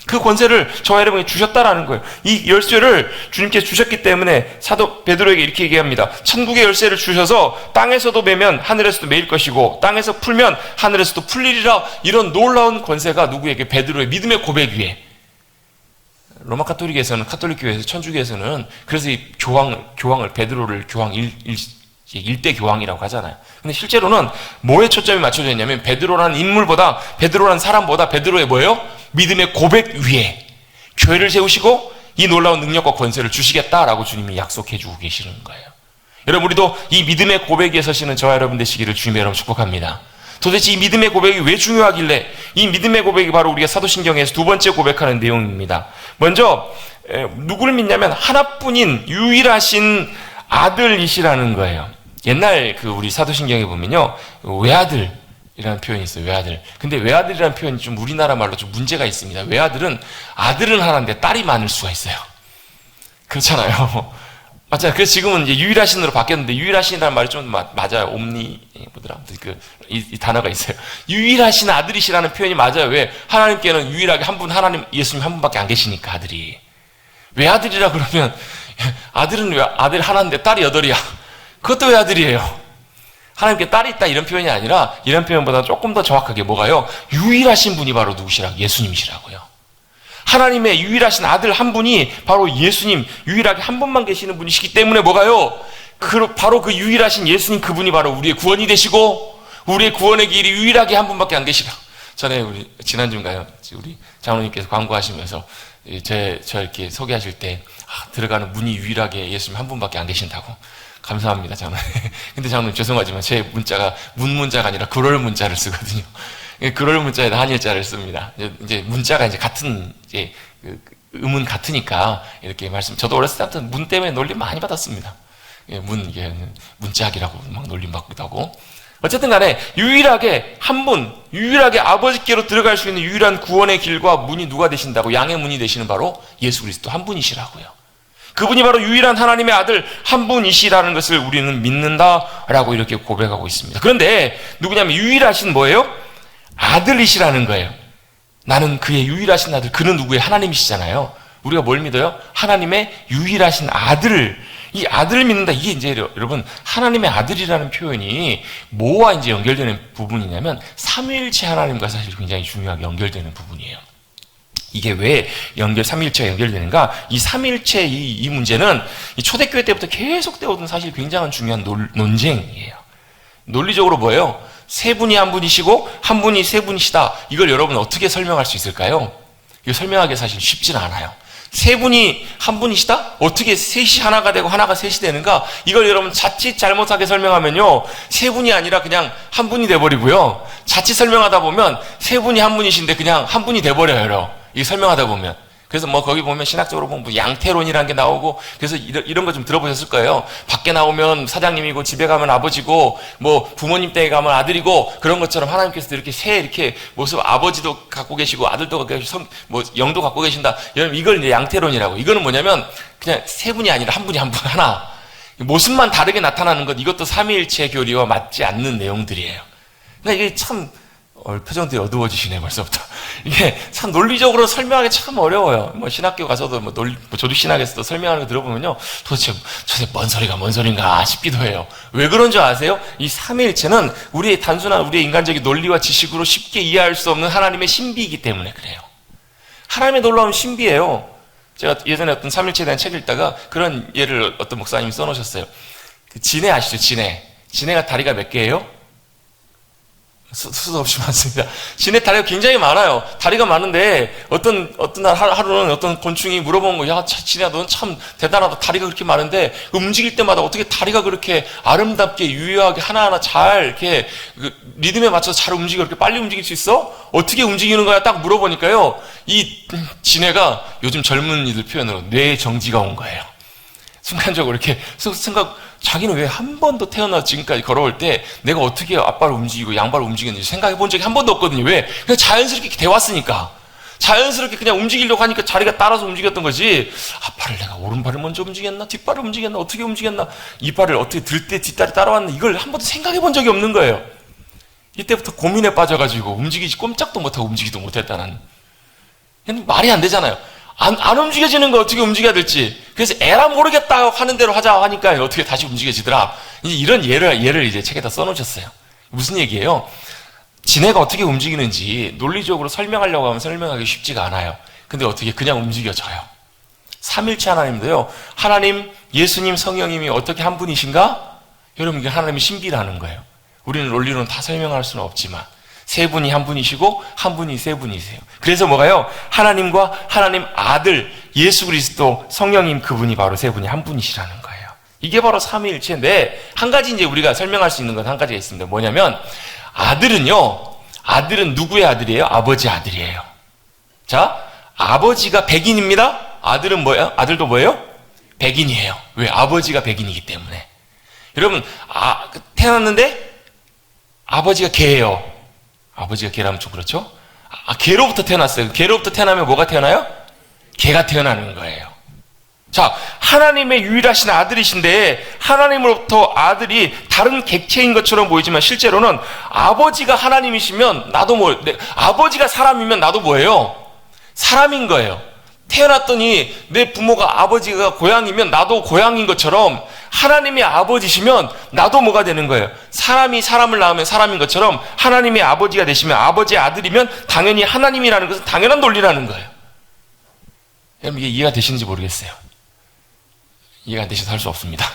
그 권세를 저와 여러분에게 주셨다라는 거예요. 이 열쇠를 주님께서 주셨기 때문에 사도 베드로에게 이렇게 얘기합니다. 천국의 열쇠를 주셔서 땅에서도 매면 하늘에서도 매일 것이고 땅에서 풀면 하늘에서도 풀리리라. 이런 놀라운 권세가 누구에게? 베드로의 믿음의 고백 위에. 로마 카톨릭에서는, 카톨릭 교회에서, 천주교에서는 그래서 이 교황을 베드로를 교황 일대 교황이라고 하잖아요. 근데 실제로는 뭐에 초점이 맞춰져 있냐면 베드로라는 인물보다, 베드로라는 사람보다 베드로의 뭐예요? 믿음의 고백 위에 교회를 세우시고 이 놀라운 능력과 권세를 주시겠다라고 주님이 약속해 주고 계시는 거예요. 여러분, 우리도 이 믿음의 고백 위에 서시는 저와 여러분 되시기를 주님의 여러분 축복합니다. 도대체 이 믿음의 고백이 왜 중요하길래? 이 믿음의 고백이 바로 우리가 사도신경에서 두 번째 고백하는 내용입니다. 먼저 누구를 믿냐면 하나뿐인 유일하신 아들이시라는 거예요. 옛날 우리 사도신경에 보면요, 외아들이라는 표현이 있어요. 외아들. 근데 외아들이라는 표현이 좀 우리나라 말로 좀 문제가 있습니다. 외아들은 아들은 하나인데 딸이 많을 수가 있어요. 그렇잖아요. 맞아요. 그래서 지금은 이제 유일하신으로 바뀌었는데, 유일하신이라는 말이 좀 맞아요. 뭐더라. 이 단어가 있어요. 유일하신 아들이시라는 표현이 맞아요. 왜? 하나님께는 유일하게 한 분, 하나님, 예수님 한 분밖에 안 계시니까, 아들이. 외아들이라 그러면, 아들은 왜, 아들 하나인데 딸이 8이야. 그것도 외아들이에요. 하나님께 딸이 있다 이런 표현이 아니라, 이런 표현보다 조금 더 정확하게 뭐가요? 유일하신 분이 바로 누구시라고? 예수님이시라고요. 하나님의 유일하신 아들 한 분이 바로 예수님, 유일하게 한 분만 계시는 분이시기 때문에 뭐가요? 바로 그 유일하신 예수님, 그분이 바로 우리의 구원이 되시고 우리의 구원의 길이 유일하게 한 분밖에 안 계시다. 전에 우리 지난주인가요? 우리 장로님께서 광고하시면서 저 이렇게 소개하실 때 들어가는 문이 유일하게 예수님 한 분밖에 안 계신다고. 감사합니다, 장로님. 근데 장로님 죄송하지만 제 문자가 문자가 아니라 그럴 문자를 쓰거든요. 그럴 문자에다 한일자를 씁니다. 이제 문자가 이제 같은, 음은 같으니까 이렇게 저도 어렸을 때부터 문 때문에 놀림 많이 받았습니다. 이게 문자학이라고 막 놀림 받기도 하고. 어쨌든 간에 유일하게 한 분, 유일하게 아버지께로 들어갈 수 있는 유일한 구원의 길과 문이 누가 되신다고? 양의 문이 되시는 바로 예수 그리스도 한 분이시라고요. 그분이 바로 유일한 하나님의 아들 한 분이시라는 것을 우리는 믿는다라고 이렇게 고백하고 있습니다. 그런데 누구냐면 유일하신 뭐예요? 아들이시라는 거예요. 나는 그의 유일하신 아들, 그는 누구의? 하나님이시잖아요. 우리가 뭘 믿어요? 하나님의 유일하신 아들, 이 아들을 믿는다. 이게 이제 여러분, 하나님의 아들이라는 표현이 뭐와 이제 연결되는 부분이냐면 삼위일체 하나님과 사실 굉장히 중요하게 연결되는 부분이에요. 이게 왜 삼위일체가 연결되는가? 이 삼위일체 이 문제는 이 초대교회 때부터 계속되어오던 사실 굉장히 중요한 논쟁이에요. 논리적으로 뭐예요? 세 분이 한 분이시고 한 분이 세 분이시다. 이걸 여러분 어떻게 설명할 수 있을까요? 이거 설명하기 사실 쉽지는 않아요. 세 분이 한 분이시다? 어떻게 셋이 하나가 되고 하나가 셋이 되는가? 이걸 여러분 자칫 잘못하게 설명하면요, 세 분이 아니라 그냥 한 분이 돼버리고요, 자칫 설명하다 보면 세 분이 한 분이신데 그냥 한 분이 돼버려요. 이게 설명하다 보면. 그래서 거기 보면 신학적으로 보면 양태론이라는 게 나오고, 그래서 이런 거 좀 들어보셨을 거예요. 밖에 나오면 사장님이고 집에 가면 아버지고 부모님 댁에 가면 아들이고, 그런 것처럼 하나님께서 이렇게 모습, 아버지도 갖고 계시고 아들도 갖고 계시고 영도 갖고 계신다. 여러분, 이걸 이제 양태론이라고. 이거는 뭐냐면 그냥 세 분이 아니라 한 분이 하나. 모습만 다르게 나타나는 것, 이것도 삼위일체 교리와 맞지 않는 내용들이에요. 그러니까 이게 참 표정들이 어두워지시네, 벌써부터. 이게 참 논리적으로 설명하기 참 어려워요. 신학교 가서도 조직 신학에서도 설명하는 거 들어보면요, 도대체 뭔 소린가 싶기도 해요. 왜 그런 줄 아세요? 이 삼위일체는 단순한 우리의 인간적인 논리와 지식으로 쉽게 이해할 수 없는 하나님의 신비이기 때문에 그래요. 하나님의 놀라운 신비예요. 제가 예전에 어떤 삼위일체에 대한 책을 읽다가 그런 예를 어떤 목사님이 써놓으셨어요. 진해 아시죠? 진해가 다리가 몇 개예요? 수도 없이 많습니다. 진해 다리가 굉장히 많아요. 다리가 많은데 어떤 날 하루는 어떤 곤충이 물어본 거예요. 야, 진해야, 너는 참 대단하다. 다리가 그렇게 많은데 움직일 때마다 어떻게 다리가 그렇게 아름답게 유효하게 하나하나 잘 이렇게 리듬에 맞춰서 잘 움직여, 그렇게 빨리 움직일 수 있어? 어떻게 움직이는 거야? 딱 물어보니까요, 이 진해가 요즘 젊은이들 표현으로 뇌 정지가 온 거예요. 순간적으로 이렇게 자기는 왜 한 번도 태어나서 지금까지 걸어올 때 내가 어떻게 앞발을 움직이고 양발을 움직였는지 생각해 본 적이 한 번도 없거든요. 왜? 그냥 자연스럽게 돼 왔으니까. 자연스럽게 그냥 움직이려고 하니까 자리가 따라서 움직였던 거지. 발을 내가 오른발을 먼저 움직였나? 뒷발을 움직였나? 어떻게 움직였나? 이발을 어떻게 들 때 뒷다리 따라왔나? 이걸 한 번도 생각해 본 적이 없는 거예요. 이때부터 고민에 빠져가지고 움직이지 꼼짝도 못하고 움직이지도 못했다는. 말이 안 되잖아요. 안 움직여지는 거 어떻게 움직여야 될지. 그래서 에라 모르겠다 하는 대로 하자 하니까 어떻게 다시 움직여지더라. 이제 이런 예를 이제 책에다 써놓으셨어요. 무슨 얘기예요? 지네가 어떻게 움직이는지 논리적으로 설명하려고 하면 설명하기 쉽지가 않아요. 근데 어떻게 그냥 움직여져요. 삼일체 하나님도요. 하나님, 예수님, 성령님이 어떻게 한 분이신가? 여러분, 이게 하나님의 신비라는 거예요. 우리는 논리로는 다 설명할 수는 없지만 세 분이 한 분이시고 한 분이 세 분이세요. 그래서 뭐가요? 하나님과 하나님 아들 예수 그리스도 성령님 그분이 바로 세 분이 한 분이시라는 거예요. 이게 바로 삼위일체인데 한 가지 이제 우리가 설명할 수 있는 건 한 가지가 있습니다. 뭐냐면 아들은 누구의 아들이에요? 아버지 아들이에요. 자, 아버지가 백인입니다. 아들은 뭐예요? 아들도 뭐예요? 백인이에요. 왜? 아버지가 백인이기 때문에. 여러분, 태어났는데 아버지가 개예요. 아버지가 개라면 좀 그렇죠? 개로부터 태어났어요. 개로부터 태어나면 뭐가 태어나요? 개가 태어나는 거예요. 자, 하나님의 유일하신 아들이신데 하나님으로부터 아들이 다른 객체인 것처럼 보이지만 실제로는 아버지가 하나님이시면 나도 아버지가 사람이면 나도 뭐예요? 사람인 거예요. 태어났더니 내 부모가 아버지가 고양이면 나도 고양이인 것처럼 하나님이 아버지시면 나도 뭐가 되는 거예요? 사람이 사람을 낳으면 사람인 것처럼 하나님이 아버지가 되시면 아버지의 아들이면 당연히 하나님이라는 것은 당연한 논리라는 거예요. 여러분 이게 이해가 되시는지 모르겠어요. 이해가 안 되셔서 할 수 없습니다.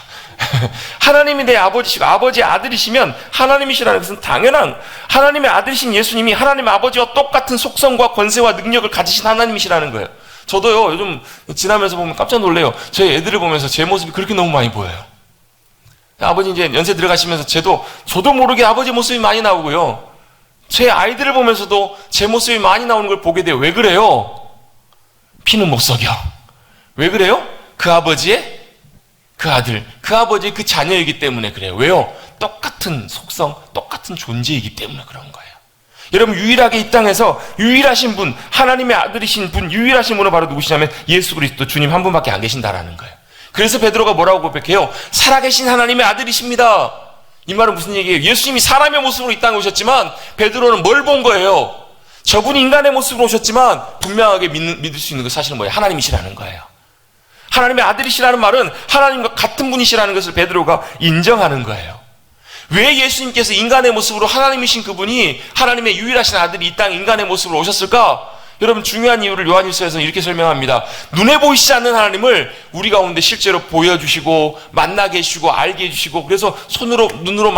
하나님이 내 아버지시고 아버지의 아들이시면 하나님이시라는 것은 당연한, 하나님의 아들이신 예수님이 하나님 아버지와 똑같은 속성과 권세와 능력을 가지신 하나님이시라는 거예요. 저도요 요즘 지나면서 보면 깜짝 놀래요. 제 애들을 보면서 제 모습이 그렇게 너무 많이 보여요. 아버지 이제 연세 들어가시면서 저도 모르게 아버지 모습이 많이 나오고요. 제 아이들을 보면서도 제 모습이 많이 나오는 걸 보게 돼요. 왜 그래요? 피는 못 속여. 왜 그래요? 그 아버지의 그 아들, 그 아버지의 그 자녀이기 때문에 그래요. 왜요? 똑같은 속성, 똑같은 존재이기 때문에 그런 거예요. 여러분 유일하게 이 땅에서 유일하신 분, 하나님의 아들이신 분, 유일하신 분은 바로 누구시냐면 예수 그리스도 주님 한 분밖에 안 계신다라는 거예요. 그래서 베드로가 뭐라고 고백해요? 살아계신 하나님의 아들이십니다. 이 말은 무슨 얘기예요? 예수님이 사람의 모습으로 이 땅에 오셨지만 베드로는 뭘 본 거예요? 저분이 인간의 모습으로 오셨지만 분명하게 믿을 수 있는 그 사실은 뭐예요? 하나님이시라는 거예요. 하나님의 아들이시라는 말은 하나님과 같은 분이시라는 것을 베드로가 인정하는 거예요. 왜 예수님께서 인간의 모습으로 하나님이신 그분이 하나님의 유일하신 아들이 이 땅에 인간의 모습으로 오셨을까? 여러분 중요한 이유를 요한일서에서 이렇게 설명합니다. 눈에 보이시지 않는 하나님을 우리 가운데 실제로 보여주시고 만나게 해주시고 알게 해주시고 그래서 눈으로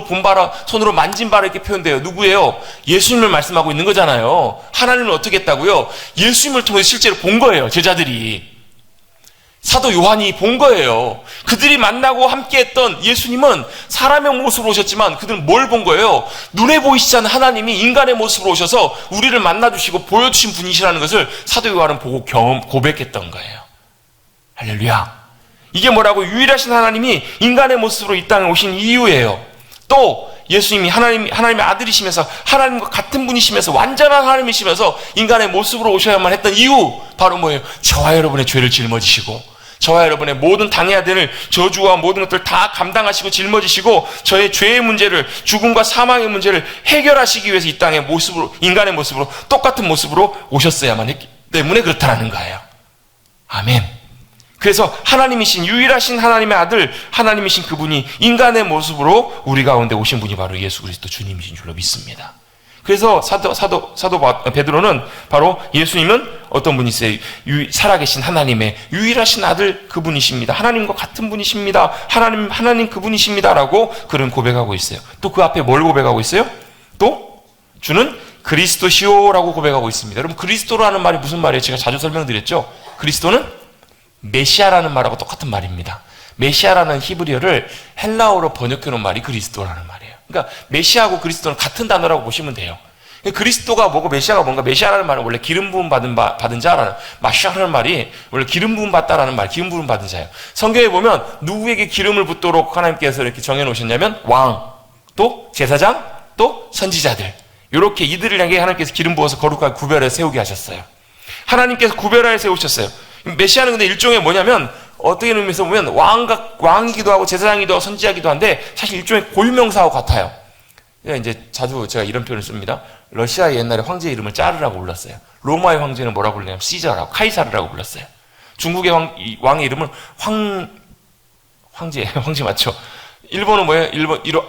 본 바라 손으로 만진 바라 이렇게 표현돼요. 누구예요? 예수님을 말씀하고 있는 거잖아요. 하나님을 어떻게 했다고요? 예수님을 통해서 실제로 본 거예요. 제자들이. 사도 요한이 본 거예요. 그들이 만나고 함께했던 예수님은 사람의 모습으로 오셨지만 그들은 뭘 본 거예요? 눈에 보이시지 않는 하나님이 인간의 모습으로 오셔서 우리를 만나주시고 보여주신 분이시라는 것을 사도 요한은 보고 고백했던 거예요. 할렐루야. 이게 뭐라고? 유일하신 하나님이 인간의 모습으로 이 땅에 오신 이유예요. 또 예수님이 하나님의 아들이시면서 하나님과 같은 분이시면서 완전한 하나님이시면서 인간의 모습으로 오셔야만 했던 이유 바로 뭐예요? 저와 여러분의 죄를 жил어지시고 저와 여러분의 모든 당해야 되는 저주와 모든 것들을 다 감당하시고 짊어지시고 저의 죄의 문제를 죽음과 사망의 문제를 해결하시기 위해서 이 땅의 모습으로 인간의 모습으로 똑같은 모습으로 오셨어야만 했기 때문에 그렇다는 거예요. 아멘. 그래서 하나님이신 유일하신 하나님의 아들 하나님이신 그분이 인간의 모습으로 우리 가운데 오신 분이 바로 예수 그리스도 주님이신 줄로 믿습니다. 그래서 사도 베드로는 바로 예수님은 어떤 분이세요? 살아계신 하나님의 유일하신 아들 그분이십니다. 하나님과 같은 분이십니다. 하나님 그분이십니다라고 그는 고백하고 있어요. 또 그 앞에 뭘 고백하고 있어요? 또 주는 그리스도시오라고 고백하고 있습니다. 여러분 그리스도라는 말이 무슨 말이에요? 제가 자주 설명드렸죠. 그리스도는 메시아라는 말하고 똑같은 말입니다. 메시아라는 히브리어를 헬라어로 번역해 놓은 말이 그리스도라는 말이에요. 그러니까 메시아하고 그리스도는 같은 단어라고 보시면 돼요. 그리스도가 뭐고 메시아가 뭔가? 메시아라는 말은 원래 기름 부음 받은 자라는 마시아라는 말이 원래 기름 부음 받다라는 말, 기름 부음 받은 자예요. 성경에 보면 누구에게 기름을 붓도록 하나님께서 이렇게 정해 놓으셨냐면 왕, 또 제사장, 또 선지자들. 이렇게 이들을 향해 하나님께서 기름 부어서 거룩하게 구별해 세우게 하셨어요. 하나님께서 구별하여 세우셨어요. 메시아는 근데 일종의 뭐냐면 어떻게 의미에서 보면 왕이기도 하고 제사장이기도 하고 선지자이기도 한데 사실 일종의 고유명사와 같아요. 이제 자주 제가 이런 표현을 씁니다. 러시아의 옛날에 황제 이름을 짜르라고 불렀어요. 로마의 황제는 뭐라고 불렀냐면 시저라고 카이사르라고 불렀어요. 중국의 왕의 이름을 황제 맞죠? 일본은 뭐예요?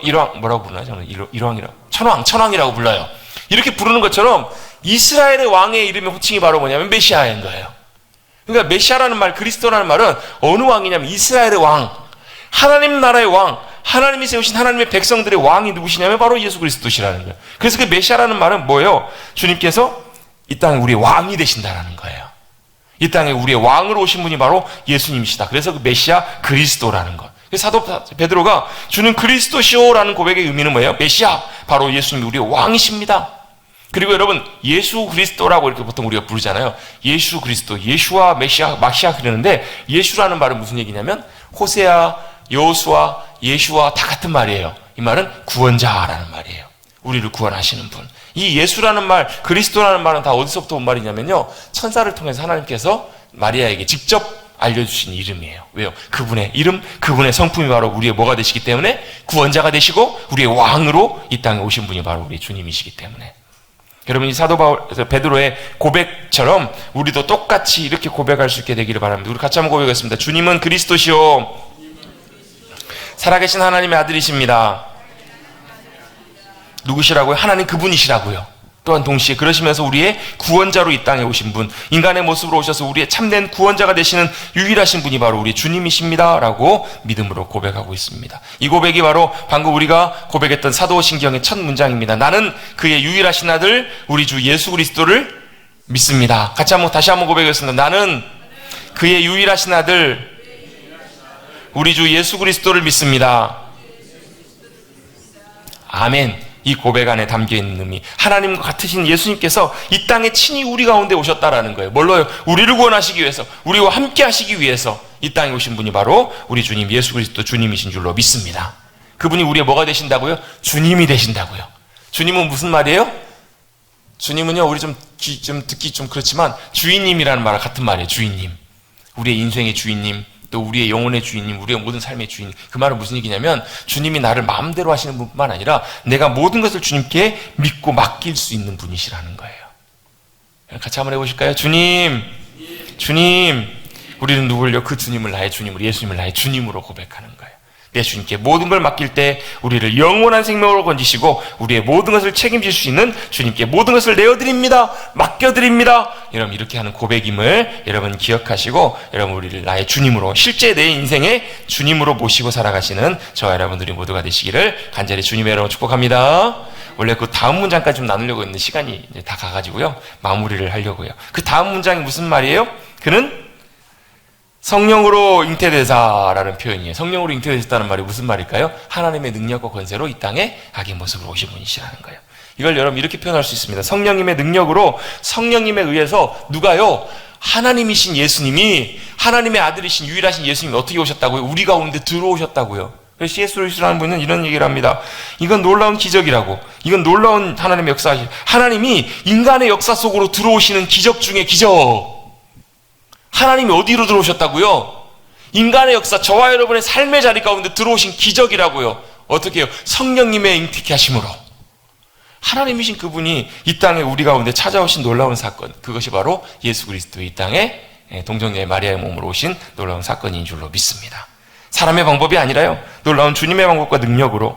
일왕 뭐라고 부르나요? 저는 일왕이라고 천왕이라고 불러요. 이렇게 부르는 것처럼 이스라엘의 왕의 이름의 호칭이 바로 뭐냐면 메시아인 거예요. 그러니까 메시아라는 말, 그리스도라는 말은 어느 왕이냐면 이스라엘의 왕, 하나님 나라의 왕, 하나님이 세우신 하나님의 백성들의 왕이 누구시냐면 바로 예수 그리스도시라는 거예요. 그래서 그 메시아라는 말은 뭐예요? 주님께서 이 땅에 우리의 왕이 되신다라는 거예요. 이 땅에 우리의 왕으로 오신 분이 바로 예수님이시다. 그래서 그 메시아 그리스도라는 것. 사도 베드로가 주는 그리스도시오라는 고백의 의미는 뭐예요? 메시아, 바로 예수님이 우리의 왕이십니다. 그리고 여러분 예수 그리스도라고 이렇게 보통 우리가 부르잖아요. 예수 그리스도, 예수와 메시아, 마시아 그러는데 예수라는 말은 무슨 얘기냐면 호세아, 여호수아, 예수와 다 같은 말이에요. 이 말은 구원자라는 말이에요. 우리를 구원하시는 분. 이 예수라는 말, 그리스도라는 말은 다 어디서부터 온 말이냐면요. 천사를 통해서 하나님께서 마리아에게 직접 알려주신 이름이에요. 왜요? 그분의 이름, 그분의 성품이 바로 우리의 뭐가 되시기 때문에 구원자가 되시고 우리의 왕으로 이 땅에 오신 분이 바로 우리 주님이시기 때문에. 여러분 이 사도 베드로의 고백처럼 우리도 똑같이 이렇게 고백할 수 있게 되기를 바랍니다. 우리 같이 한번 고백하겠습니다. 주님은 그리스도시요 살아계신 하나님의 아들이십니다. 누구시라고요? 하나님 그분이시라고요. 또한 동시에 그러시면서 우리의 구원자로 이 땅에 오신 분, 인간의 모습으로 오셔서 우리의 참된 구원자가 되시는 유일하신 분이 바로 우리 주님이십니다 라고 믿음으로 고백하고 있습니다. 이 고백이 바로 방금 우리가 고백했던 사도신경의 첫 문장입니다. 나는 그의 유일하신 아들 우리 주 예수 그리스도를 믿습니다. 같이 다시 한번 고백하겠습니다. 나는 그의 유일하신 아들 우리 주 예수 그리스도를 믿습니다. 아멘. 이 고백 안에 담겨있는 의미, 하나님과 같으신 예수님께서 이 땅에 친히 우리 가운데 오셨다라는 거예요. 뭘로요? 우리를 구원하시기 위해서, 우리와 함께 하시기 위해서 이 땅에 오신 분이 바로 우리 주님 예수 그리스도 주님이신 줄로 믿습니다. 그분이 우리의 뭐가 되신다고요? 주님이 되신다고요. 주님은 무슨 말이에요? 주님은요, 우리 좀 듣기 좀 그렇지만 주인님이라는 말과 같은 말이에요. 주인님. 우리의 인생의 주인님, 또 우리의 영혼의 주인님, 우리의 모든 삶의 주인. 그 말은 무슨 얘기냐면 주님이 나를 마음대로 하시는 분뿐만 아니라 내가 모든 것을 주님께 믿고 맡길 수 있는 분이시라는 거예요. 같이 한번 해보실까요? 주님, 우리는 누굴요? 그 주님을 나의 주님으로, 예수님을 나의 주님으로 고백하는 거예요. 내 주님께 모든 걸 맡길 때 우리를 영원한 생명으로 건지시고 우리의 모든 것을 책임질 수 있는 주님께 모든 것을 내어드립니다. 맡겨드립니다. 여러분 이렇게 하는 고백임을 여러분 기억하시고 여러분 우리를 나의 주님으로 실제 내 인생의 주님으로 모시고 살아가시는 저와 여러분들이 모두가 되시기를 간절히 주님의 여러분 축복합니다. 원래 그 다음 문장까지 좀 나누려고 했는데 시간이 이제 다 가가지고요. 마무리를 하려고요. 그 다음 문장이 무슨 말이에요? 그는 성령으로 잉태되사라는 표현이에요. 성령으로 잉태되셨다는 말이 무슨 말일까요? 하나님의 능력과 권세로 이 땅에 악의 모습으로 오신 분이시라는 거예요. 이걸 여러분 이렇게 표현할 수 있습니다. 성령님의 능력으로, 성령님에 의해서 누가요? 하나님이신 예수님이, 하나님의 아들이신 유일하신 예수님이 어떻게 오셨다고요? 우리 가운데 들어오셨다고요. 그래서 C.S. 루이스라는 분은 이런 얘기를 합니다. 이건 놀라운 기적이라고. 이건 놀라운 하나님의 역사. 하나님이 인간의 역사 속으로 들어오시는 기적 중에 기적. 하나님이 어디로 들어오셨다고요? 인간의 역사, 저와 여러분의 삶의 자리 가운데 들어오신 기적이라고요. 어떻게 해요? 성령님의 잉태케 하심으로. 하나님이신 그분이 이 땅에 우리 가운데 찾아오신 놀라운 사건, 그것이 바로 예수 그리스도 이 땅에 동정녀의 마리아의 몸으로 오신 놀라운 사건인 줄로 믿습니다. 사람의 방법이 아니라요, 놀라운 주님의 방법과 능력으로.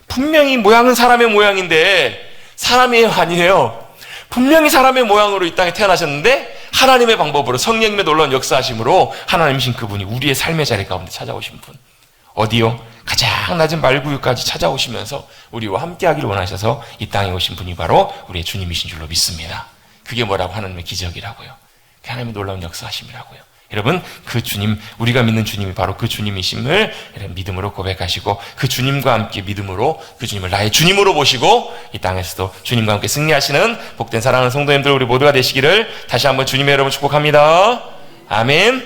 분명히 모양은 사람의 모양인데 사람이 아니에요. 분명히 사람의 모양으로 이 땅에 태어나셨는데 하나님의 방법으로, 성령님의 놀라운 역사하심으로 하나님이신 그분이 우리의 삶의 자리 가운데 찾아오신 분. 어디요? 가장 낮은 말구유까지 찾아오시면서 우리와 함께하기를 원하셔서 이 땅에 오신 분이 바로 우리의 주님이신 줄로 믿습니다. 그게 뭐라고? 하나님의 기적이라고요. 하나님의 놀라운 역사하심이라고요. 여러분, 그 주님, 우리가 믿는 주님이 바로 그 주님이심을 믿음으로 고백하시고 그 주님과 함께 믿음으로 그 주님을 나의 주님으로 모시고 이 땅에서도 주님과 함께 승리하시는 복된 사랑하는 성도님들 우리 모두가 되시기를 다시 한번 주님의 여러분 축복합니다. 아멘.